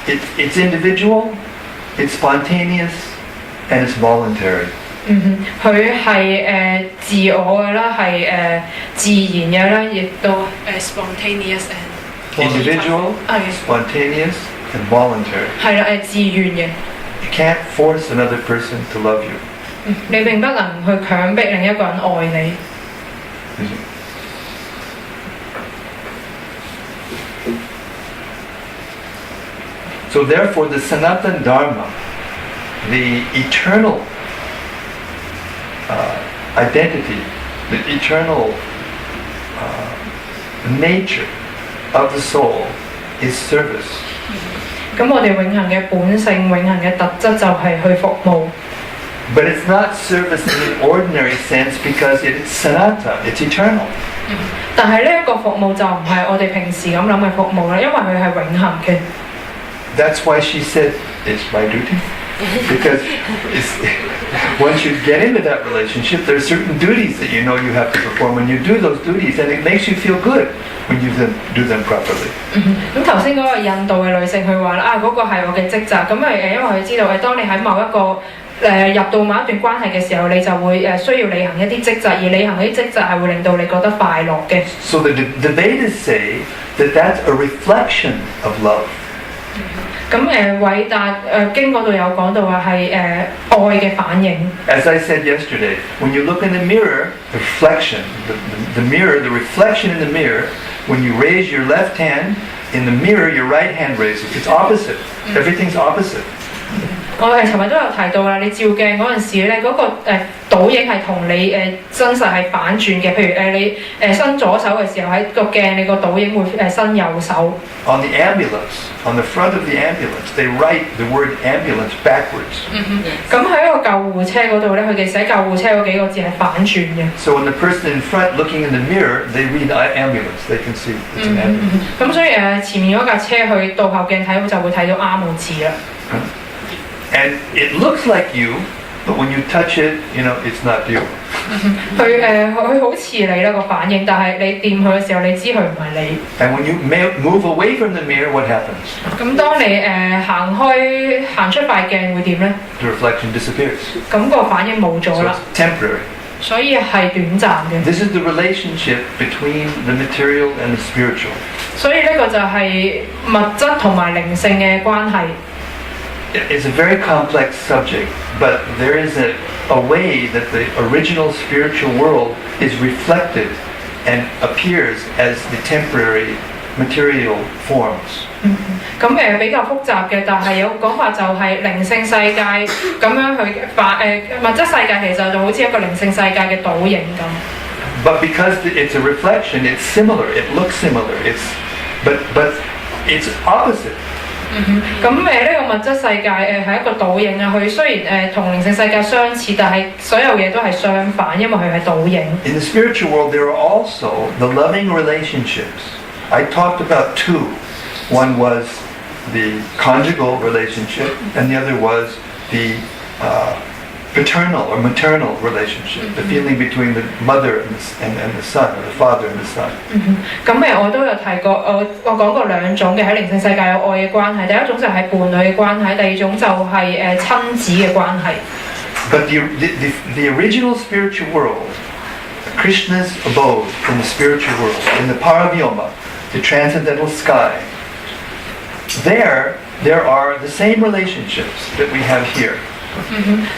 It's individual, it's spontaneous, and it's voluntary. 佢係自我嘅啦，係自然嘅啦，亦都spontaneous and individual, spontaneous, and voluntary. 係啦，自願嘅。You can't force another person to love you. 你並不能去強迫另一個人愛你。So therefore, the Sanatana Dharma the eternal identity, the eternal nature of the soul is service. 咁我哋永恆嘅本性、永恆嘅特質就係去服務。But it's not service in an ordinary sense because it's sanata, it's eternal. 但係呢一個服務就唔係我哋平時咁諗嘅服務啦，因為佢係永恆嘅。That's why she said, it's my duty. Because once you get into that relationship, there are certain duties that you know you have to perform. When you do those duties, and it makes you feel good when you do them properly. 咁頭先嗰個印度嘅女性佢話啦，嗰個係我嘅職責。咁因為佢知道當你喺某一個入到某一段關係嘅時候，你就會需要履行一啲職責，而履行呢啲職責係會令到你覺得快樂嘅。So the Vedas say that that's a reflection of love. 咁偉達經嗰度有講到話係愛嘅反應。As I said yesterday, when you look in the mirror, the reflection, the mirror, the reflection in the mirror, when you raise your left hand, in the mirror your right hand raises. It's opposite. Everything's opposite. 我哋尋日都有提到啦，你照鏡嗰陣時咧，嗰個倒影係同你真實係反轉嘅。譬如你伸左手嘅時候喺個鏡，你個倒影會伸右手。On the ambulance, on the front of the ambulance, they write the word ambulance backwards. 咁喺個救護車嗰度咧，佢哋寫救護車嗰幾個字係反轉嘅。So when the person in front looking in the mirror, they read ambulance. They can see it's an ambulance. 咁所以前面嗰架車去倒後鏡睇，就會睇到啱個字啦。And it looks like you, but when you touch it, you know, it's not you. 佢好似你啦個反應，但係你掂佢嘅時候，你知佢唔係你。And when you move away from the mirror, what happens? 咁當你行出塊鏡會點咧？ The reflection disappears. 咁個反應冇咗 So 啦。it's temporary. 所以係短暫嘅。This is the relationship between the material and the spiritual. 所以呢個就係物質同埋靈性嘅關係。It's a very complex subject, but there is a way that the original spiritual world is reflected and appears as the temporary material forms. 咁比較複雜嘅，但係有個講法就係靈性世界咁樣去物質世界其實就好似一個靈性世界嘅倒影咁。But because it's a reflection, it's similar. It looks similar. But it's opposite. 咁呢個物質世界係一個倒影啊，佢雖然同靈性世界相似，但係所有嘢都係相反，因為佢係倒影。In the spiritual world, there are also the loving relationships. I talked about two. One was the conjugal relationship, and the other was the paternal or maternal relationship, the feeling between the mother and the son, or the father and the son. 咁我都有提過，我講過兩種嘅喺靈性世界有愛嘅關係，第一種就係伴侶嘅關係，第二種就係親子嘅關係。But the original spiritual world, Krishna's abode in the spiritual world, in the Paravyoma, the transcendental sky, there are the same relationships that we have here.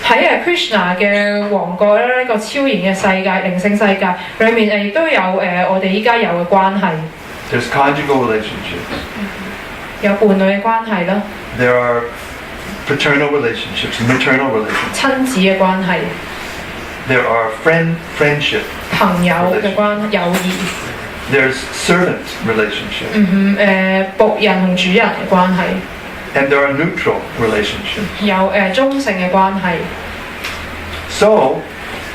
喺Krishna 嘅王國咧，呢個超然嘅世界、靈性世界裏面亦都有我哋依家有嘅關係。There's conjugal relationships. 有伴侶嘅關係啦。There are paternal relationships, maternal relationships. 親子嘅關係。There are friendship. 朋友嘅友誼。There's servant relationship. 僕人同主人嘅關係。And there are neutral relationships. 有中性嘅關係。So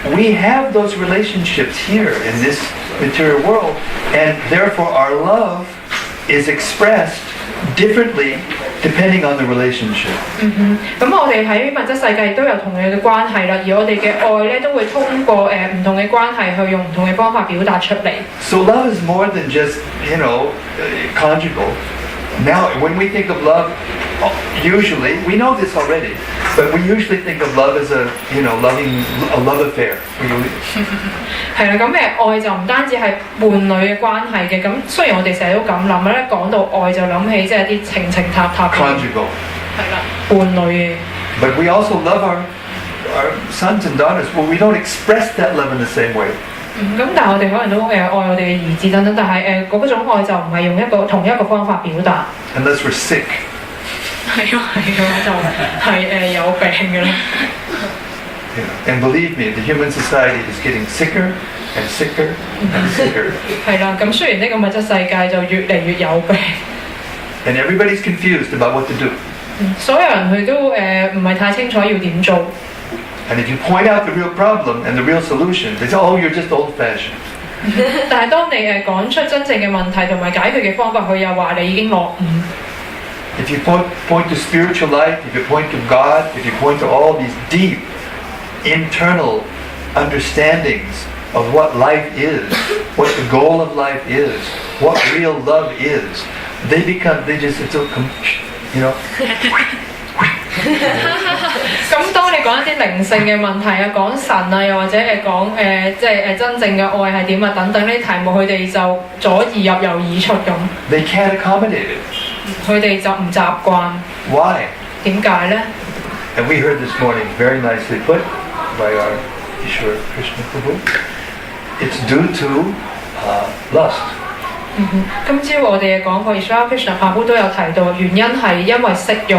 we have those relationships here in this material world, and therefore our love is expressed differently depending on the relationship. 咁我哋喺物質世界都有同樣嘅關係啦，而我哋嘅愛咧都會通過唔同嘅關係去用唔同嘅方法表達出嚟。So love is more than just conjugal. Now, when we think of love, usually we know this already, but we usually think of love as a love affair. 係啦，咁愛就唔單止係伴侶嘅關係嘅，咁雖然我哋成日都咁諗咧，講到愛就諗起即係啲情情塔塔。Conjugal. 係啦，伴侶嘅。But we also love our sons and daughters. Well, we don't express that love in the same way. 咁但係我哋可能都愛我哋嘅兒子等等，但係嗰種愛就唔係用同一個方法表達。Unless we're sick. 係就係有病嘅啦。And believe me, the human society is getting sicker and sicker and sicker. 係啦，咁雖然呢個物質世界就越嚟越有病。And everybody's confused about what to do. 所有人佢都唔係太清楚要點做。And if you point out the real problem and the real solution, they say, oh, you're just old-fashioned. 但係當你講出真正嘅問題同埋解決嘅方法，佢又話你已經落伍。If you point to spiritual life, if you point to God, if you point to all these deep internal understandings of what life is, what the goal of life is, what real love is, it's a, 咁當你講一啲靈性嘅問題啊，講神啊，又或者講即係真正嘅愛係點啊等等呢啲題目，佢哋就左耳入右耳出咁。They can't accommodate it. 佢哋就唔習慣。Why? 點解呢？ And we heard this morning very nicely put by our Ishwar Krishna Prabhu. It's due to lust. 今朝我哋嘅講過 Ishwar Krishna Prabhu 都有提到，原因係因為色欲。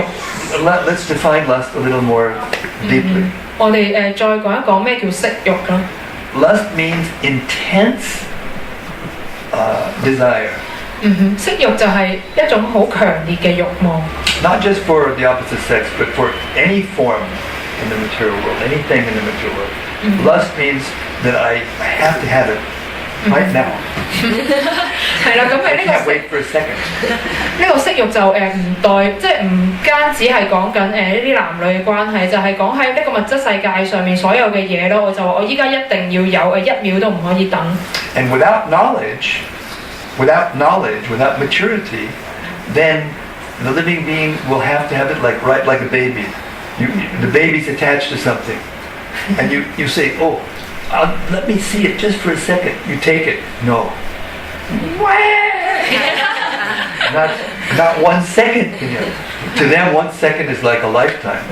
Let's define lust a little more deeply. 我哋再講一講咩叫色欲啦。Lust means intense desire. 色欲就係一種好強烈嘅慾望。Not just for the opposite sex, but for any form in the material world, anything in the material world. Lust means that I have to have it right now. 係啦，咁係呢 Can't wait for a second. 呢個色欲就即係唔單止係講緊呢啲男女嘅關係，就係講喺呢個物質世界上面所有嘅嘢咯。我就話我依家一定要有，一秒都唔可以等。And without knowledge, without maturity, then the living being will have to have it right like a baby. The baby's attached to something, and you say, oh, let me see it just for a second. You take it. No. Not 1 second. To them, 1 second is like a lifetime.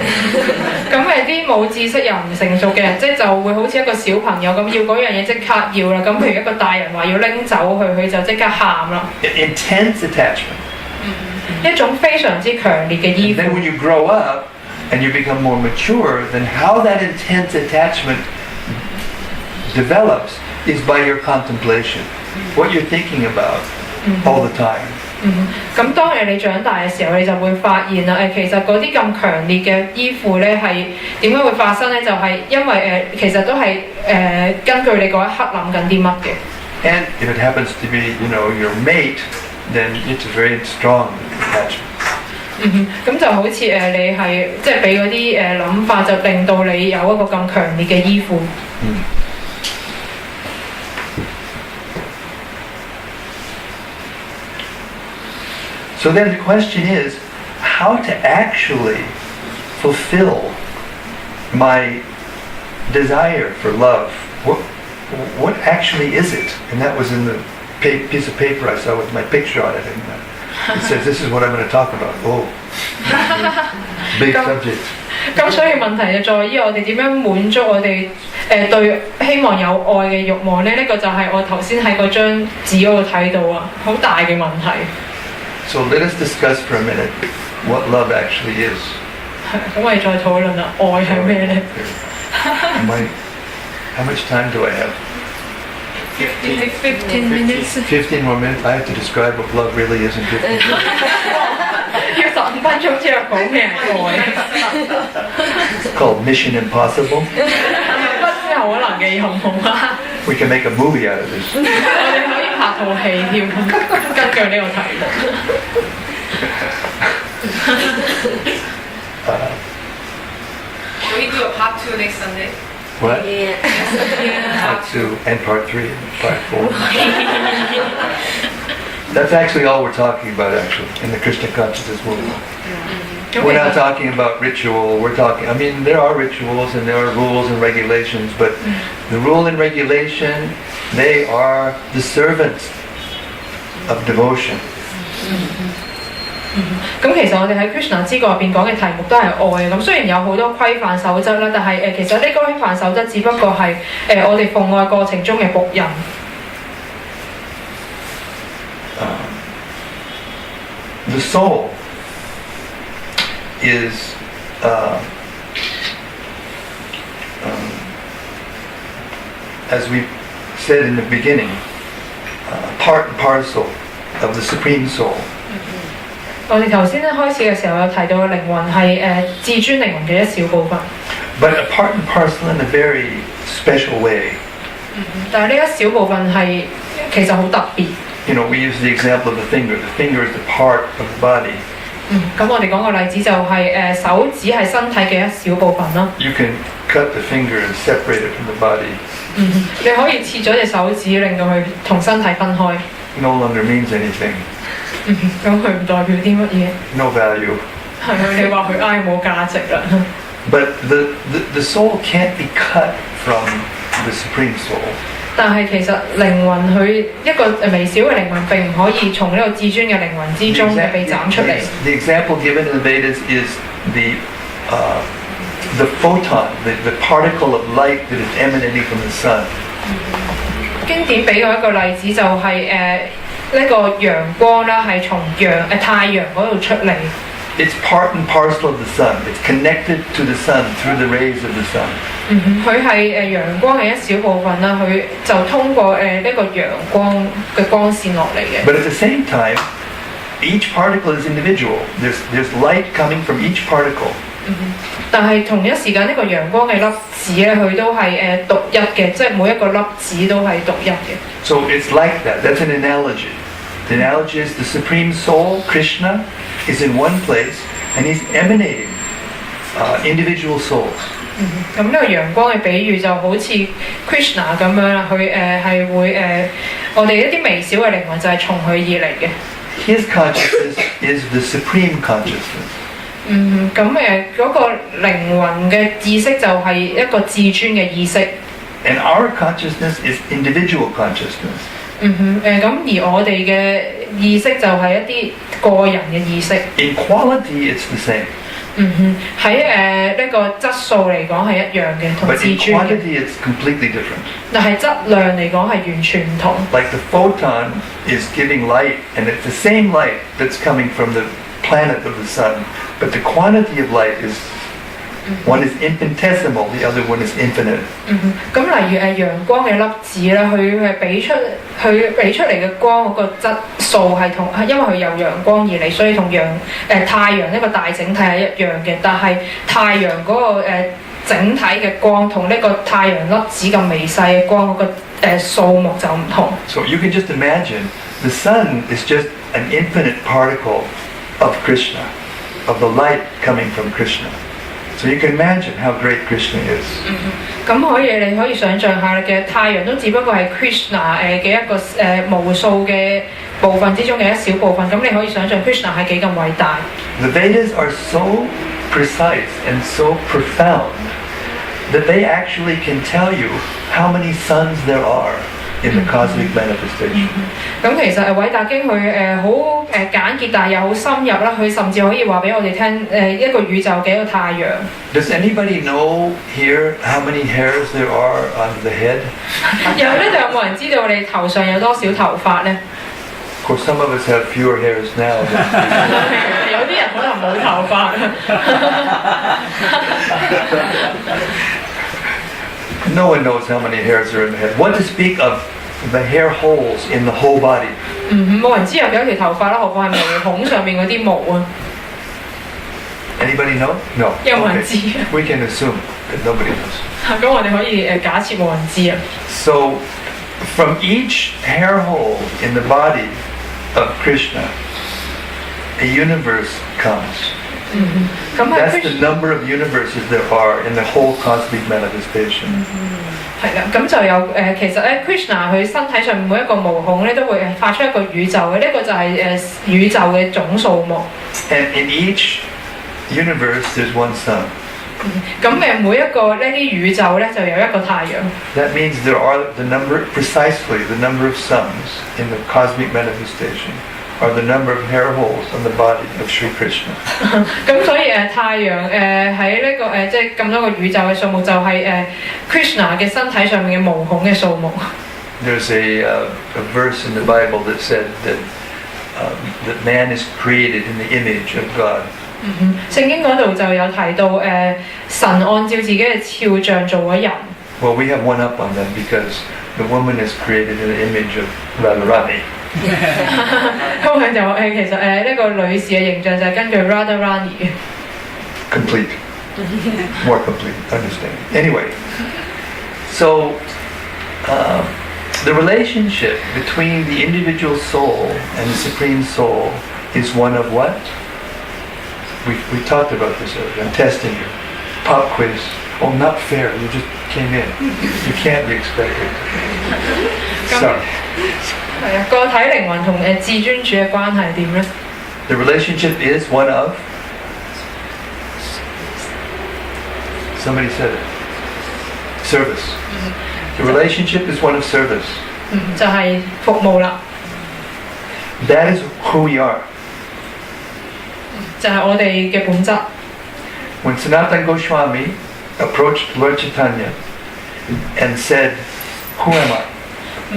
咁係啲冇知識又唔成熟嘅人，即係就會好似一個小朋友咁，要嗰樣嘢即刻要啦。咁譬如一個大人話要拎走佢就即刻喊啦。Intense attachment. 一種非常之強烈嘅依附。And then when you grow up and you become more mature, then how that intense attachment develops is by your contemplation, what you're thinking about all the time. 咁當你長大嘅時候，你就會發現啦，其實嗰啲咁強烈嘅依附咧，係點解會發生咧？就係因為其實都係根據你嗰一刻諗緊啲乜嘅。And if it happens to be, your mate, then it's a very strong attachment. 咁就好似你係即係俾嗰啲諗法，就令到你有一個咁強烈嘅依附。So then the question is, how to actually fulfill my desire for love? What actually is it? And that was in the piece of paper I saw with my picture on it. And it says, this is what I'm going to talk about. Oh, big subject. 咁所以問題就在於我哋點樣滿足我哋對希望有愛嘅慾望咧？呢個就係我頭先喺嗰張紙嗰度睇到啊，好大嘅問題。So let us discuss for a minute what love actually is. 咁我哋再討論啦，愛係咩咧？ How much time do I have? 15 minutes。15 more minutes? I have to describe what love really is in 15 minutes. 要15分鐘之後講咩係愛？ It's called Mission Impossible. 不知可能嘅任務啊！ We can make a movie out of this. 我哋可以拍套戲添，根據呢個題目。Can we do a part 2 next Sunday? What? Yeah. Part 2 and part 3 and part 4. That's actually all we're talking about, actually, in the Krishna consciousness movement. We're not talking about ritual. There are rituals and there are rules and regulations, but the rule and regulation, they are the servants of devotion. 咁其實我哋喺 Krishna 之國入邊講嘅題目都係愛咁，雖然有好多規範守則啦，但係其實呢個規範守則只不過係我哋奉愛過程中嘅僕人。The soul is as we said in the beginning, part and parcel of the Supreme Soul. 我哋頭先咧開始嘅時候有提到靈魂係至尊靈魂嘅一小部分， But a part and parcel in a very special way. 但係呢一小部分係其實好特別。You know, we use the example of the finger. The finger is the part of the body. 咁我哋講個例子就係手指係身體嘅一小部分啦。 You can cut the finger and separate it from the body. 你可以切咗隻手指，令到佢同身體分開。 No longer means anything. 咁佢唔代表啲乜嘢？ No value. 係啊，你話佢冇價值啦。But the soul can't be cut from the Supreme Soul. 但係其實靈魂佢一個微小嘅靈魂並唔可以從呢個至尊嘅靈魂之中嘅被斬出嚟。 The example given in the Vedas is the photon, the particle of light that is emanating from the sun. 經典俾過一個例子就係呢個陽光啦，係從太陽嗰度出嚟。 It's part and parcel of the sun. It's connected to the sun through the rays of the sun. 佢係陽光係一小部分啦，佢就通過呢個陽光嘅光線落嚟嘅。 But at the same time, each particle is individual. There's light coming from each particle. 但係同一時間呢個陽光嘅粒子咧，佢都係獨一嘅，即係每一個粒子都係獨一嘅。 So it's like that. That's an analogy. The analogy is the Supreme Soul, Krishna, is in one place and he's emanating individual souls. 咁呢個陽光嘅比喻就好似 Krishna 咁樣啦，佢係會我哋一啲微小嘅靈魂就係從佢而嚟嘅。 His consciousness is the supreme consciousness. 咁嗰個靈魂嘅意識就係一個至尊嘅意識。 And our consciousness is individual consciousness. 咁而我哋嘅意識就係一啲個人嘅意識。 In quality, it's the same. 喺呢個質素嚟講係一樣嘅，同 But 至 in 尊嘅。 quantity, it's completely different. 但係質量嚟講係完全唔同。 Like the photon is giving light, and it's the same light that's coming from the planet of the sun. But the quantity of light is, one is infinitesimal, the other one is infinite. 咁例如陽光嘅粒子咧，佢係俾出嚟嘅光嗰個質素係因為佢由陽光而嚟，所以同太陽一個大整體係一樣嘅。但係太陽嗰個整體嘅光同呢個太陽粒子咁微細嘅光嗰個數目就唔同。 So you can just imagine, the sun is just an infinite particle of Krishna, of the light coming from Krishna. So you can imagine how great Krishna is. 咁你可以想像下嘅太陽都只不過係 Krishna 嘅一個無數嘅部分之中嘅一小部分，咁你可以想像 Krishna 係幾咁偉大。 The Vedas are so precise and so profound that they actually can tell you how many suns there are in the cosmic manifestation. 咁其實偉大經佢好簡潔，但係又好深入啦。佢甚至可以話俾我哋聽一個宇宙嘅一個太陽。 Does anybody know here how many hairs there are on the head? 有冇人知道你頭上有多少頭髮呢？ Of course, some of us have fewer hairs now. 有啲人可能冇頭髮。 No one knows how many hairs are in the head. What to speak of the hair holes in the whole body? 冇人知有幾多條頭髮啦，何況係毛孔上面嗰啲毛啊？ Anybody know? No. 有冇人知？ We can assume that nobody knows. 咁我哋可以假設冇人知啊。 So, from each hair hole in the body of Krishna, a universe comes. 咁喺 That's the number of universes there are in the whole cosmic manifestation. 係啦，咁就有其實咧 Krishna 佢身體上每一個毛孔咧都會發出一個宇宙嘅，呢個就係宇宙嘅總數目。 And in each universe, there's one sun. 咁每一個呢啲宇宙咧就有一個太陽。 That means there are precisely the number of suns in the cosmic manifestation are the number of hair holes on the body of Sri Krishna. 咁所以太陽喺呢個即係咁多個宇宙嘅數目就係Krishna 嘅身體上面嘅毛孔嘅數目。 There's a verse in the Bible that said that man is created in the image of God. 聖經嗰度就有提到神按照自己嘅肖像做咗人。Well, we have one up on them because the woman is created in the image of Radharani. 咁佢就其實呢個女士嘅形象就係根據 Radharani 嘅。Complete. More complete understanding. Anyway, so the relationship between the individual soul and the Supreme Soul is one of what? We talked about this earlier. I'm testing you. Pop quiz. Oh, not fair. You just came in. You can't be expected. Sorry. 係啊，個體靈魂同至尊主嘅關係點咧 The relationship is one of. Somebody said it. Service. The relationship is one of service. 就係服務啦， That is who we are. 就係我哋嘅本質。 When Sanatana Goswami approached Lord Chaitanya and said, "Who am I?"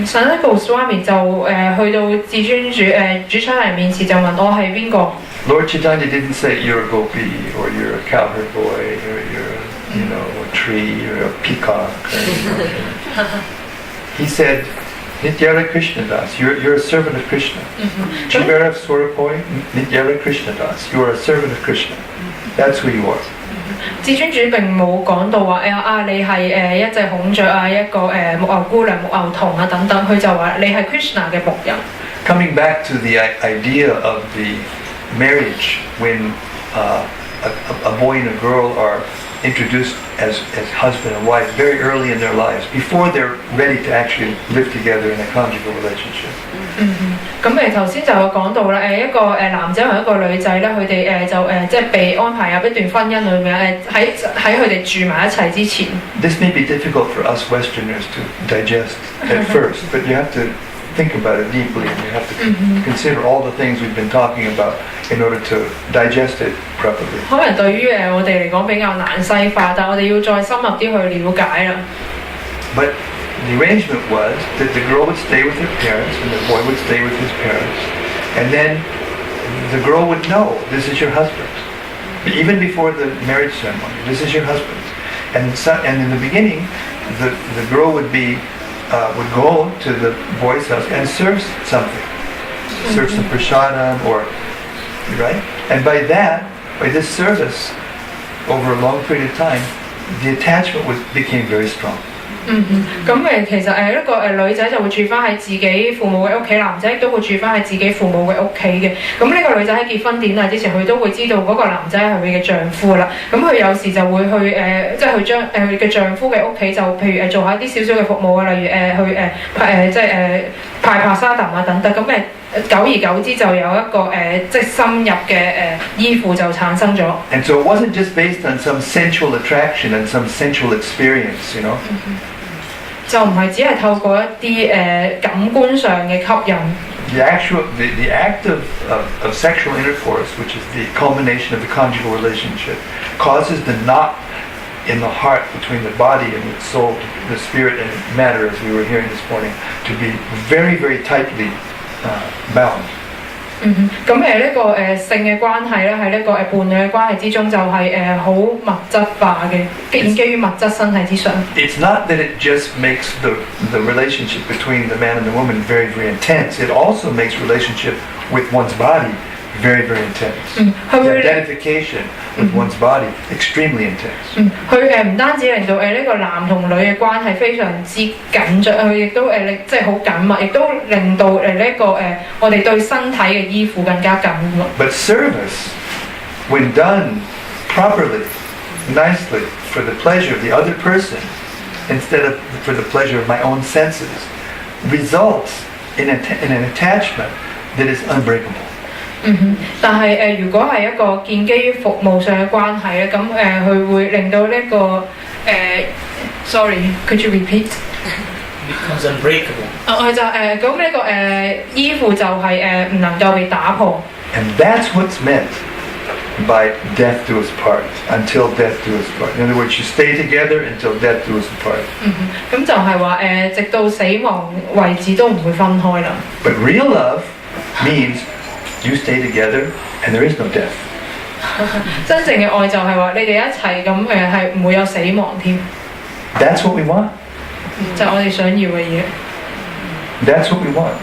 神一個 Swami 就去到至尊主主出嚟面前就問我係邊個？ Lord Chaitanya didn't say you're a gopi or you're a cowherd boy or you're a tree or a peacock. He said, Nityara Krishna Das, you're a servant of Krishna. Chivara Swarapoi, Nityara Krishna Das, you are a servant of Krishna. That's who you are. 至尊主並冇講到話你係一隻孔雀啊，一個木牛姑娘、木牛童啊等等，佢就話你係 Krishna 嘅僕人。Coming back to the idea of the marriage when a boy and a girl are introduced as husband and wife very early in their lives, before they're ready to actually live together in a conjugal relationship. 咁頭先就有講到啦，一個男仔同一個女仔咧，佢哋就即係被安排入一段婚姻裏面喺佢哋住埋一齊之前。This may be difficult for us Westerners to digest at first, but you have to think about it deeply and you have to consider all the things we've been talking about in order to digest it properly. 可能對於我哋嚟講比較難西化，但我哋要再深入啲去了解啦。But the arrangement was that the girl would stay with her parents and the boy would stay with his parents, and then the girl would know this is your husband. Even before the marriage ceremony, this is your husband. And in the beginning, the girl would go to the boy's house and serve something, serve some prasadam right? And by this service, over a long period of time, the attachment became very strong. 咁其實一個女仔就會住翻喺自己父母嘅屋企，男仔亦都會住翻喺自己父母嘅屋企嘅。咁呢個女仔喺結婚典禮之前，佢都會知道嗰個男仔係佢嘅丈夫啦。咁佢有時就會去即係去將佢嘅丈夫嘅屋企就譬如做下啲少少嘅服務啊，例如去即係派帕沙達啊等等。咁久而久之就有一個即係深入嘅依附就產生咗。And so it wasn't just based on some sensual attraction and some sensual experience, you know. 就唔係只係透過一啲感官上嘅吸引。The act of sexual intercourse, which is the culmination of the conjugal relationship, causes the knot in the heart between the body and the soul, the spirit and matter, as we were hearing this morning, to be very, very tightly bound. 咁呢個性嘅關係咧，喺呢個伴侶嘅關係之中就係好物質化嘅，建基於物質身體之上。It's not that it just makes the relationship between the man and the woman very, very intense. It also makes relationship with one's body very, very intense. The identification with one's body extremely intense. 佢唔單止令到呢個男同女嘅關係非常之緊張，佢亦都即係好緊密，亦都令到呢個我哋對身體嘅依附更加緊密。But service, when done properly, nicely, for the pleasure of the other person, instead of for the pleasure of my own senses, results in an attachment that is unbreakable. 但係如果係一個建基於服務上嘅關係咧，咁佢會令到呢個sorry，could you repeat？ Becomes unbreakable. 佢就咁呢個依附就係唔能夠被打破。And that's what's meant by death do us part, until death do us part. In other words, you stay together until death do us apart. 咁就係話直到死亡為止都唔會分開啦。But real love means you stay together and there is no death. 真正嘅愛就係話你哋一齊咁係唔會有死亡添， That's what we want. 就係我哋想要嘅嘢。 That's what we want.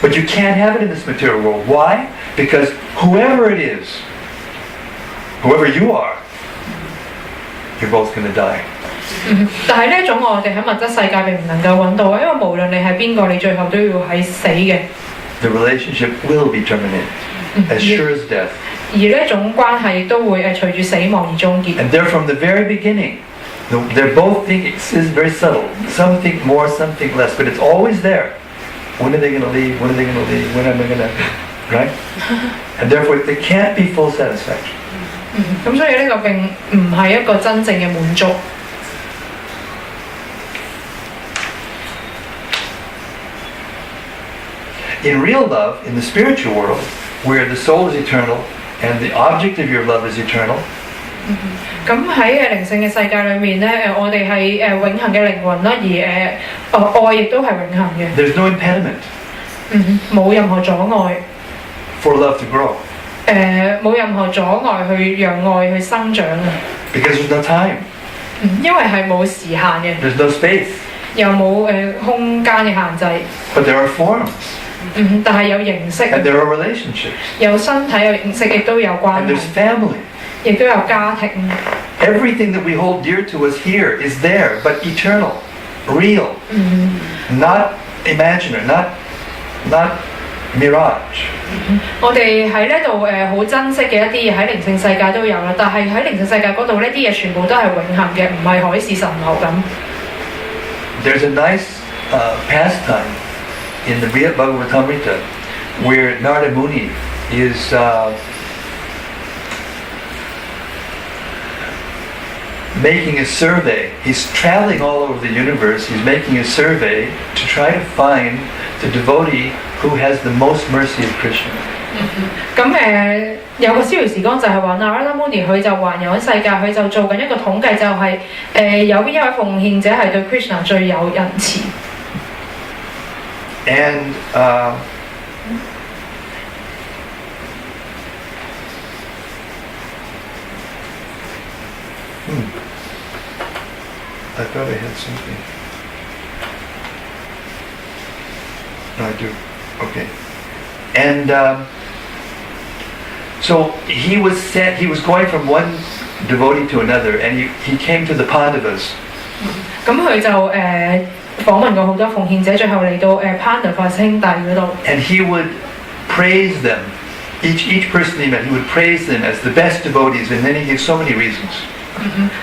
But you can't have it in this material world. Why? Because whoever it is, whoever you are, you're both going to die. 但係呢一種我哋喺物質世界並唔能夠揾到啊，因為無論你係邊個，你最後都要係死嘅。 The relationship will be terminated, as sure as death. 而呢一種關係亦都會隨住死亡而終結。 And they're from the very beginning. They're both thinking, this is very subtle. Some think more, some think less, but it's always there. When are they going to leave? When are they going to leave? When am I going to... Right? And therefore, they can't be full satisfaction. 咁所以呢個並唔係一個真正嘅滿足。 In real love, in the spiritual world, where the soul is eternal and the object of your love is eternal, 咁喺靈性嘅世界裏面咧，我哋係永恆嘅靈魂啦，而愛亦都係永恆嘅。 there's no impediment 冇任何阻礙。 for love to grow. 冇任何阻礙去讓愛去生長嘅。 Because there's no time, 因為係冇時限嘅， there's no space, 又冇空間嘅限制。 but there are forms, 但係有形式， and there are relationships, 有身體有形式，亦都有關 and 係， there's family. 亦都有家庭。 Everything that we hold dear to us here is there, but eternal, real, not imaginary, not mirage. 我哋喺呢度好珍惜嘅一啲嘢喺靈性世界都有啦，但係喺靈性世界嗰度呢啲嘢全部都係永恆嘅，唔係海市蜃樓咁。 There's a nice pastime in the Bhagavatamrita where Narada Muni is making a survey. He's traveling all over the universe. He's making a survey to try to find the devotee who has the most mercy of Krishna. 咁有個逍遙時光就係話 Narada Muni 佢就環遊緊世界，佢就做緊一個統計，就係有邊一位奉獻者係對 Krishna 最有仁慈。 And I thought I had something. No, I do. Okay. And so he was going from one devotee to another, and he came to the Pandavas. 咁佢就訪問過好多奉獻者，最後嚟到Pandava 兄弟嗰度。 And he would praise them. Each person he met, he would praise them as the best devotees, and then he gave so many reasons.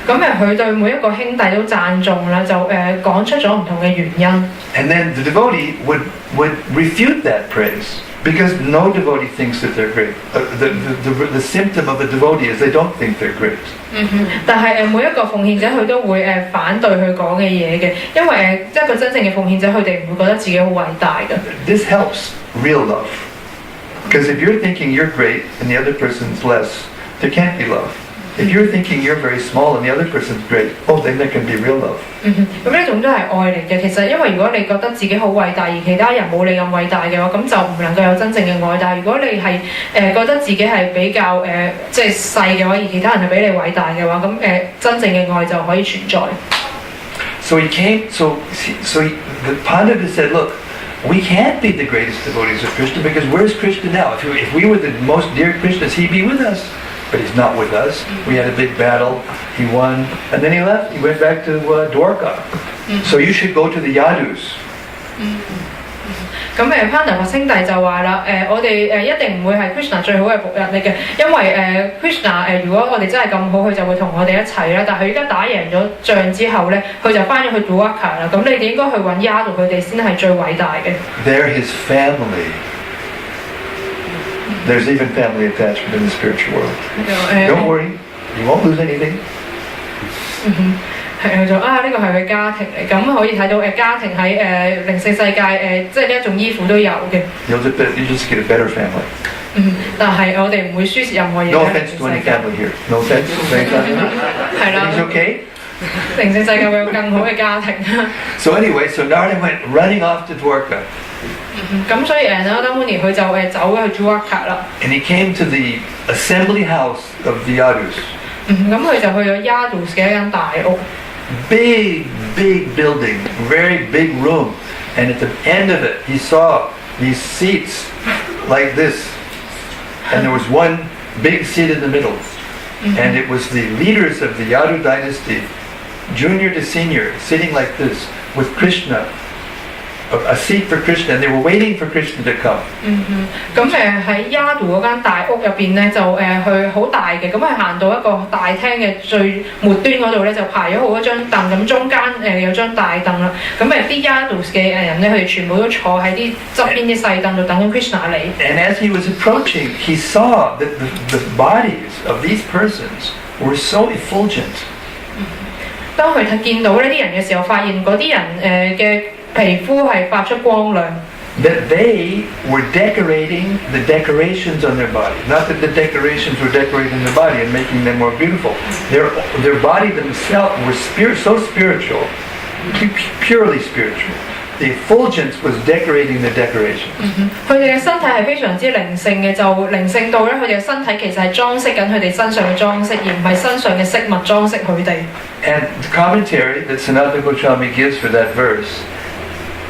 咁佢對每一個兄弟都讚頌啦，就講出咗唔同嘅原因。 And then the devotee would refute that praise, because no devotee thinks that they're great. The symptom of a devotee is they don't think they're great. 但係每一個奉獻者佢都會反對佢講嘅嘢嘅，因為一個真正嘅奉獻者佢哋唔會覺得自己好偉大嘅。 This helps real love, because if you're thinking you're great and the other person's less, there can't be love. If you're thinking you're very small and the other person's great, oh, then there can be real love. 咁呢種都係愛嚟嘅。其實因為如果你覺得自己好偉大，而其他人冇你咁偉大嘅話，咁就唔能夠有真正嘅愛。但係如果你係覺得自己係比較即係細嘅話，而其他人係比你偉大嘅話，咁真正嘅愛就可以存在。 So he came. The Pandava said, "Look, we can't be the greatest devotees of Krishna because where's Krishna now? If we were the most dear Krishnas, he'd be with us." But he's not with us. We had a big battle. He won, and then he left. He went back to Dwarka. So you should go to the Yadus. 咁Pandava 兄弟就話啦，我哋一定唔會係 Krishna 最好嘅僕人嚟嘅，因為Krishna 如果我哋真係咁好，佢就會同我哋一齊啦。但係佢而家打贏咗仗之後咧，佢就翻咗去 Dwarka 啦。咁你哋應該去揾 Yadu 佢哋先係最偉大嘅。 They're his family. There's even family attachment in the spiritual world. Don't worry, you won't lose anything. 係佢就呢個係佢家庭嚟，咁可以睇到家庭喺靈性世界即係呢一種依附都有嘅。You just get a better family. 但係我哋唔會輸蝕任何嘢。 No offense to any family here. No offense. 係啦。Everything's okay? 靈性世界會有更好嘅家庭。So anyway, so Narada went running off to Dwarka. 咁所以Narada Muni佢就走咗去 Dwarka 啦。And he came to the assembly house of the Yadus. 咁佢就去咗 Yadus 嘅一間大屋。Big, big building, very big room. And at the end of it, he saw these seats like this. And there was one big seat in the middle. And it was the leaders of the Yadu dynasty, junior to senior, sitting like this with Krishna, a seat for Krishna, and they were waiting for Krishna to come. 咁喺 Yadu 嗰間大屋入邊咧，就佢好大嘅，咁佢行到一個大廳嘅最末端嗰度咧，就排咗好多張凳，咁中間有張大凳啦，咁啲 Yadu 嘅人咧，佢哋全部都坐喺啲側邊啲細凳度等緊 Krishna 嚟。And as he was approaching, he saw that the bodies of these persons were so effulgent. 當佢見到呢啲人嘅時候，發現嗰啲人嘅皮膚係發出光亮。That they were decorating the decorations on their body. Not that the decorations were decorating their body and making them more beautiful. Their body themselves were so spiritual, purely spiritual. The effulgence was decorating the decorations. 佢哋嘅身體係非常之靈性嘅，就靈性到咧，佢哋嘅身體其實係裝飾緊佢哋身上嘅裝飾，而唔係身上嘅飾物裝飾佢哋。And the commentary that Sanatana Goswami gives for that verse,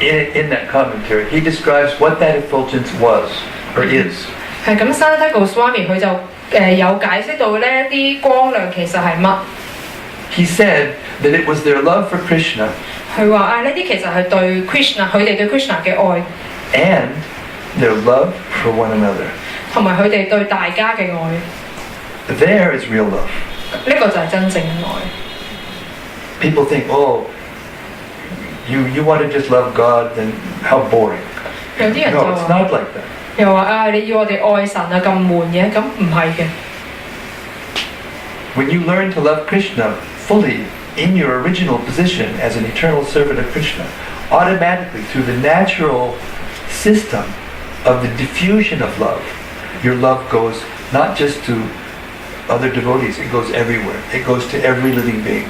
in that commentary, he describes what that effulgence was or is. 係咁，Sanatana Goswami佢就有解釋到呢啲光亮其實係乜。He said that it was their love for Krishna. 佢話呢啲其實係對 Krishna 佢哋對 Krishna 嘅愛 and their love for one another. 同埋佢哋對大家嘅愛。There is real love. 呢個就係真正嘅愛。People think, oh, you want to just love God, then how boring. 有啲人就 No, it's 話 not like that. 又話你要我哋愛神啊咁悶嘅，咁唔係嘅。When you learn to love Krishna fully in your original position as an eternal servant of Krishna, automatically through the natural system of the diffusion of love, your love goes not just to other devotees, it goes everywhere. It goes to every living being.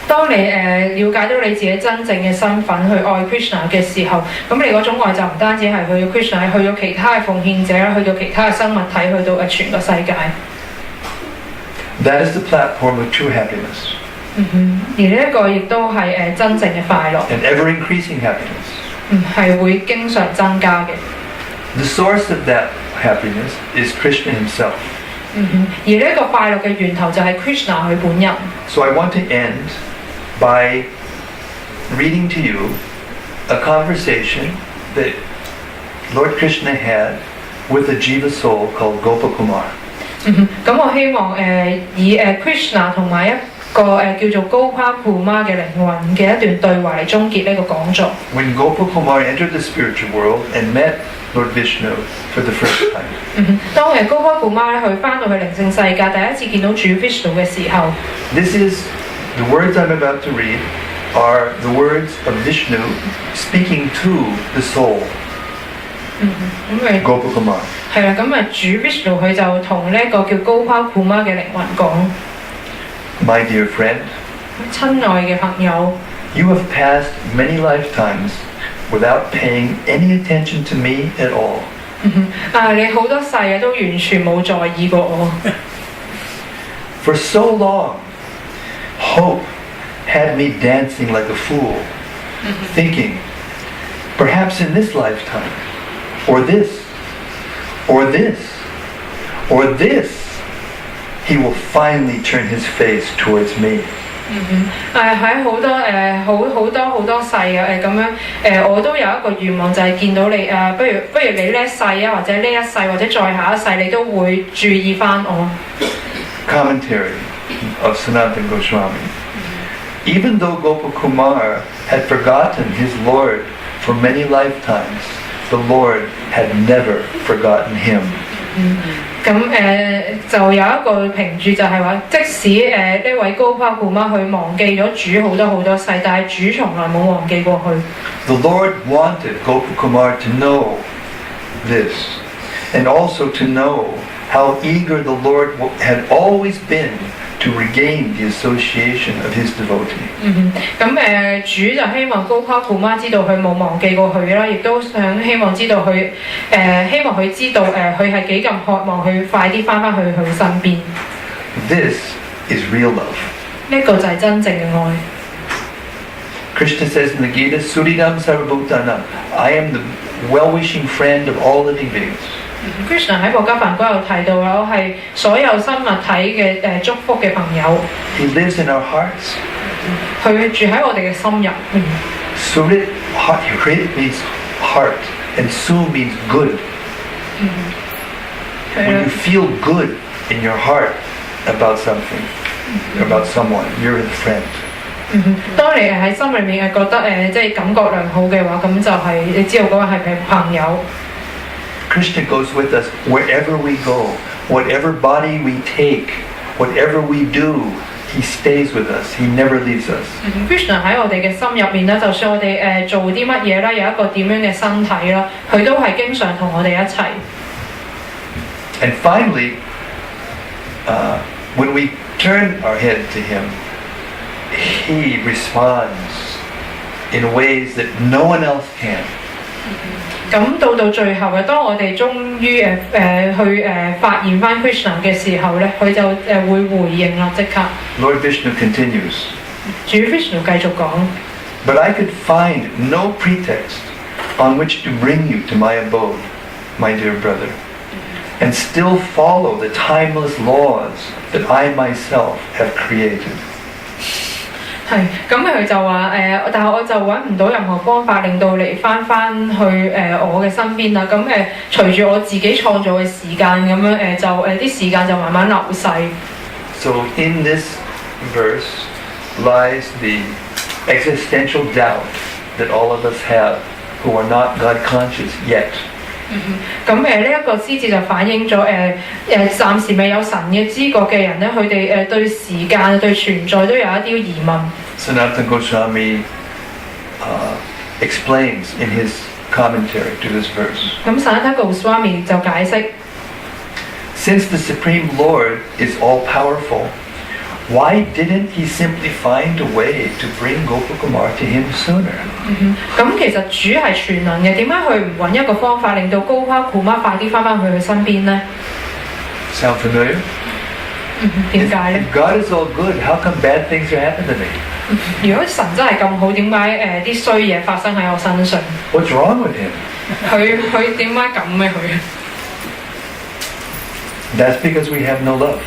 當你了解到你自己真正嘅身份，去愛 Krishna 嘅時候，咁你嗰種愛就唔單止係去到 Krishna， 係去到其他嘅奉獻者啦，去到其他嘅生物體，去到全個世界。That is the platform of true happiness. 而呢一個亦都係真正嘅快樂。And ever increasing happiness. 係會經常增加嘅。The source of that happiness is Krishna himself. 而呢一個快樂嘅源頭就係 Krishna 佢本人。So I want to end by reading to you a conversation that Lord Krishna had with a jiva soul called Gopakumar. 咁我希望以Krishna 同埋一個叫做 Gopakumar 嘅靈魂嘅一段對話嚟終結呢個講座。When Gopakumar entered the spiritual world and met Lord Vishnu for the first time. 當Gopakumar 佢翻到去靈性世界，第一次見到主 Vishnu 嘅時候 This is the words I'm about to read are the words of Vishnu speaking to the soul. 咁 Gopakumar. 係啦，咁主 Vishnu 佢就同呢一個叫 Gopakumar 嘅靈魂講 My dear friend, 親愛嘅朋友 you have passed many lifetimes without paying any attention to me at all. 你好多世都完全冇在意過我。For so long, hope had me dancing like a fool, thinking, perhaps in this lifetime, or this, or this, or this, he will finally turn his face towards me. 喺好多世咁樣我都有一個願望，就係見到你不如你呢一世啊，或者呢一世或者再下一世，你都會注意翻我。Commentary of Sanatana Goswami. Even though Gopakumar had forgotten his Lord for many lifetimes, the Lord had never forgotten him. 咁就有一個評注就係話，即使呢位Gopakumar佢忘記咗主好多世，但係主從來冇忘記過佢。The Lord wanted Gopakumar to know this, and also to know how eager the Lord had always been to regain the association of his devotee. 咁主就希望高卡庫媽知道佢冇忘記過佢啦，亦都希望知道佢希望佢知道佢係幾咁渴望佢快啲翻返去佢身邊。This is real love. 呢個就係真正嘅愛。Krishna says in the Gita, Suridam Sarvabhutanam, I am the well-wishing friend of all living beings. Krishna 喺《摩訶梵歌》有提到啦，我係所有生物體嘅祝福嘅朋友。He lives in our hearts. 佢住喺我哋嘅心入面。Surit means heart, and Su means good. When you feel good in your heart about something, about someone, you're a friend. 當你喺心裏面係覺得即係感覺良好嘅話，咁就係你知道嗰個係朋友。Krishna goes with us wherever we go, whatever body we take, whatever we do, he stays with us. He never leaves us. Krishna 喺我哋嘅心入面啦，就算我哋做啲乜嘢啦，有一個點樣嘅身體啦，佢都係經常同我哋一齊。And finally, when we turn our head to him, he responds in ways that no one else can. 咁到最後嘅，當我哋終於去發現翻 Krishna 嘅時候咧，佢就會回應啦，即刻。Lord Vishnu continues. 主 Vishnu 繼續講。But I could find no pretext on which to bring you to my abode, my dear brother, and still follow the timeless laws that I myself have created. 係，咁佢就話但係我就揾唔到任何方法令到你翻去我嘅身邊啦。咁隨住我自己創造嘅時間咁樣就啲時間就慢慢流逝。So in this verse lies the existential doubt that all of us have who are not God conscious yet. 咁呢一個詩節就反映咗暫時未有神嘅知覺嘅人咧，佢哋對時間對存在都有一啲疑問。Sanatana Goswami explains in his commentary to this verse. 咁 Sanatana Goswami 就解釋 Since the Supreme Lord is all-powerful, why didn't he simply find a way to bring Gopakumar to him sooner? 咁其實主係全能嘅，點解佢唔揾一個方法令到高卡庫媽快啲翻去佢身邊呢？ Sound familiar? 點解呢？ If God is all good, how come bad things are happening to me? 如果神真係咁好，點解啲衰嘢發生喺我身上？ What's wrong with him? 佢點解咁嘅佢？ That's because we have no love.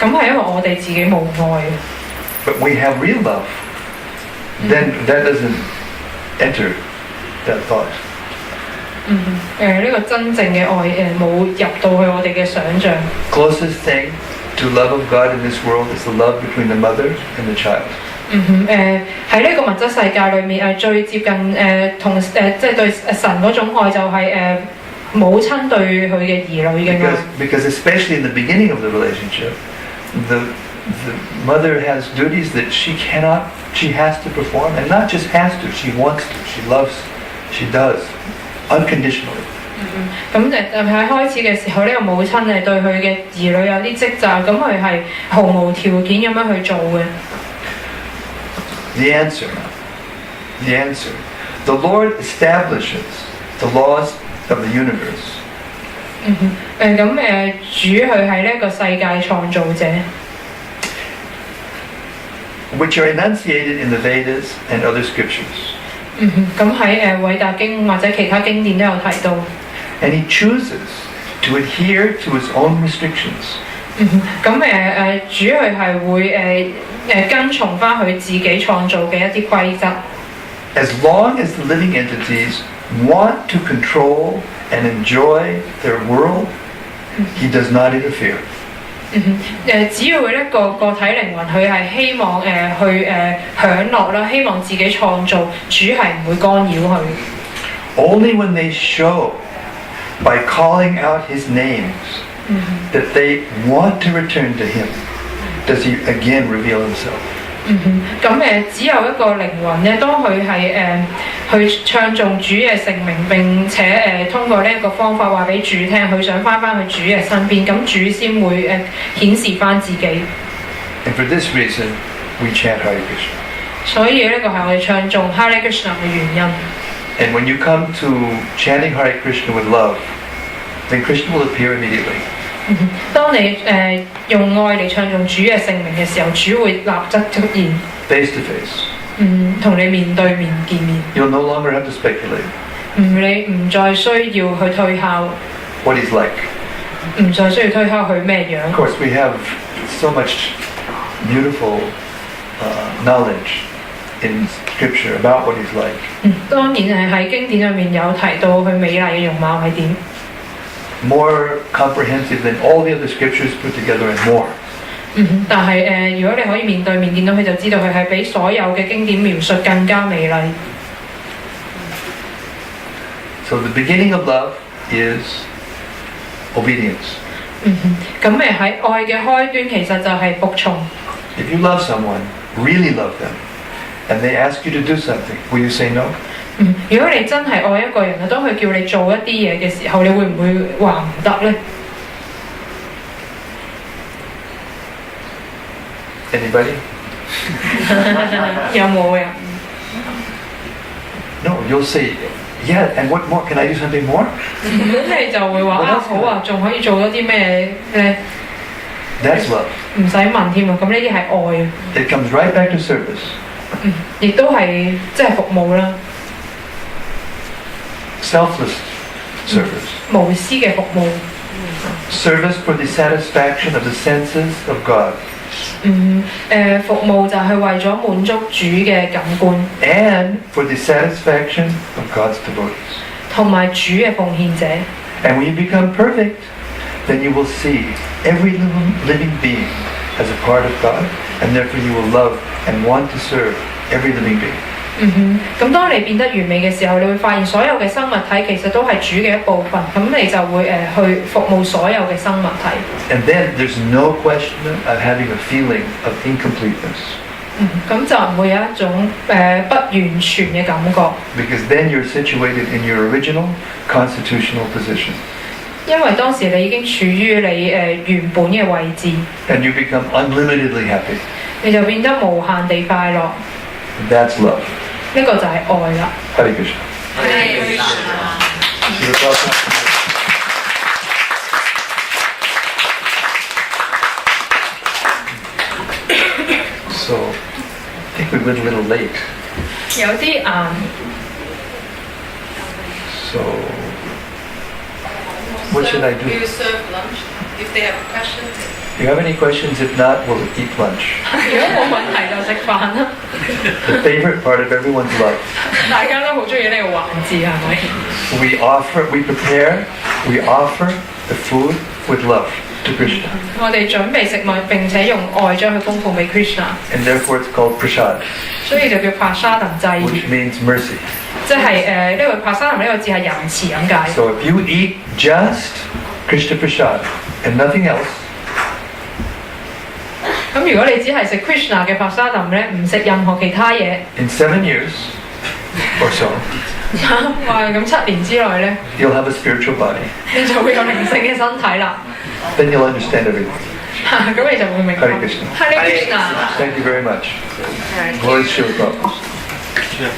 咁係因為我哋自己冇愛。 But we have real love. Then that doesn't enter that thought. 呢個真正嘅愛冇入到去我哋嘅想像。 Closest thing to love of God in this world is the love between the mother and the child. 喺呢個物質世界裏面最接近同即係對神嗰種愛就係母親對佢嘅兒女嘅愛。Because especially in the beginning of the relationship, the mother has duties that she has to perform, and not just has to, she wants to, she loves, she does, unconditionally. 咁喺開始嘅時候，呢個母親對佢嘅兒女有啲職責，咁佢係毫無條件咁樣去做嘅。The answer. The Lord establishes the laws of the universe. 主佢係呢個世界創造者。Which are enunciated in the Vedas and other scriptures. 咁喺偉大經或者其他經典都有提到。And he chooses to adhere to his own restrictions. 咁主佢係會跟從翻佢自己創造嘅一啲規則。As long as the living entities want to control and enjoy their world, he does not interfere. 只要一個體靈魂佢係希望去享樂啦，希望自己創造，主係唔會干擾佢。Only when they show by calling out his names that they want to return to him does he again reveal himself. 咁只有一個靈魂咧，當佢係去唱頌主嘅聖名，並且通過呢一個方法話俾主聽，佢想翻去主嘅身邊，咁主先會顯示翻自己。And for this reason, we chant Hare Krishna. 所以呢個係我哋唱誦 Hare Krishna 嘅原因。 And when you come to chanting Hare Krishna with love, then Krishna will appear immediately. 當你用愛嚟唱誦主嘅聖名嘅時候，主會立即出現， Face to face. 同你面對面見面。 You'll no longer have to speculate 你唔再需要去推敲， what he's like. 唔再需要推敲佢咩樣。 Of course, we have so much beautiful knowledge in Scripture about what he's like. 當然係喺經典裏面有提到佢美麗嘅容貌係點， More comprehensive than all the other Scriptures put together and more. 但係如果你可以面對面見到佢，就知道佢係比所有嘅經典描述更加美麗。 So the beginning of love is obedience. 咁喺愛嘅開端其實就係服從。 If you love someone, really love them, and they ask you to do something, will you say no? 如果你真係愛一個人啊，當佢叫你做一啲嘢嘅時候，你會唔會話唔得呢？ Anybody? 有冇呀？ No, you'll say, yeah, and what more? Can I do something more? 咁你就會話啊好啊，仲可以做多啲咩呢？ That's love. 唔使問添啊，咁呢啲係愛啊， It comes right back to service. 亦都係即係服務啦， Selfless service. 無私嘅服務。 Service for the satisfaction of the senses of God. 服務就係為咗滿足主嘅感官， And for the satisfaction of God's devotees. 同埋主嘅奉獻者。 And when you become perfect, then you will see every living being as a part of God, and therefore you will love and want to serve every living being. 咁當你變得完美嘅時候，你會發現所有嘅生物體其實都係主嘅一部分，咁你就會去服務所有嘅生物體。 And then there's no question of having a feeling of incompleteness. 咁就唔會有一種不完全嘅感覺， Because then you're situated in your original constitutional position. 因為當時你已經處於你原本嘅位置， And you become unlimitedly happy. 你就變得無限地快樂。 That's love. 呢個就係愛啦。 Hare Krishna. Hare Krishna. Srila Prabhupada. So, I think we went a little late. 有啲So, what should I We do? will serve lunch if they have questions. Do you have any questions? If not, we'll eat lunch. 如果冇問題就食飯啦。 The favorite part of everyone's love. 大家都好中意呢個環節係咪？ We offer the food with love to Krishna. 我哋準備食物並且用愛將佢供奉俾 Krishna， And therefore it's called prasad, 所以就叫帕沙特祭， which means mercy. 即係呢個帕沙特呢個字係仁慈咁解。 So if you eat just Krishna prasad and nothing else, 咁如果你只係食 Krishna 嘅帕沙特咧，唔食任何其他嘢， in 7 years or so, 哇咁7年之內咧， you'll have a spiritual body. 你就會有靈性嘅身體啦。 Then you'll understand everything. 咁你就會明白。 Hare Krishna. Hare Krishna。 Thank you very much. Glory to Srila Prabhupada.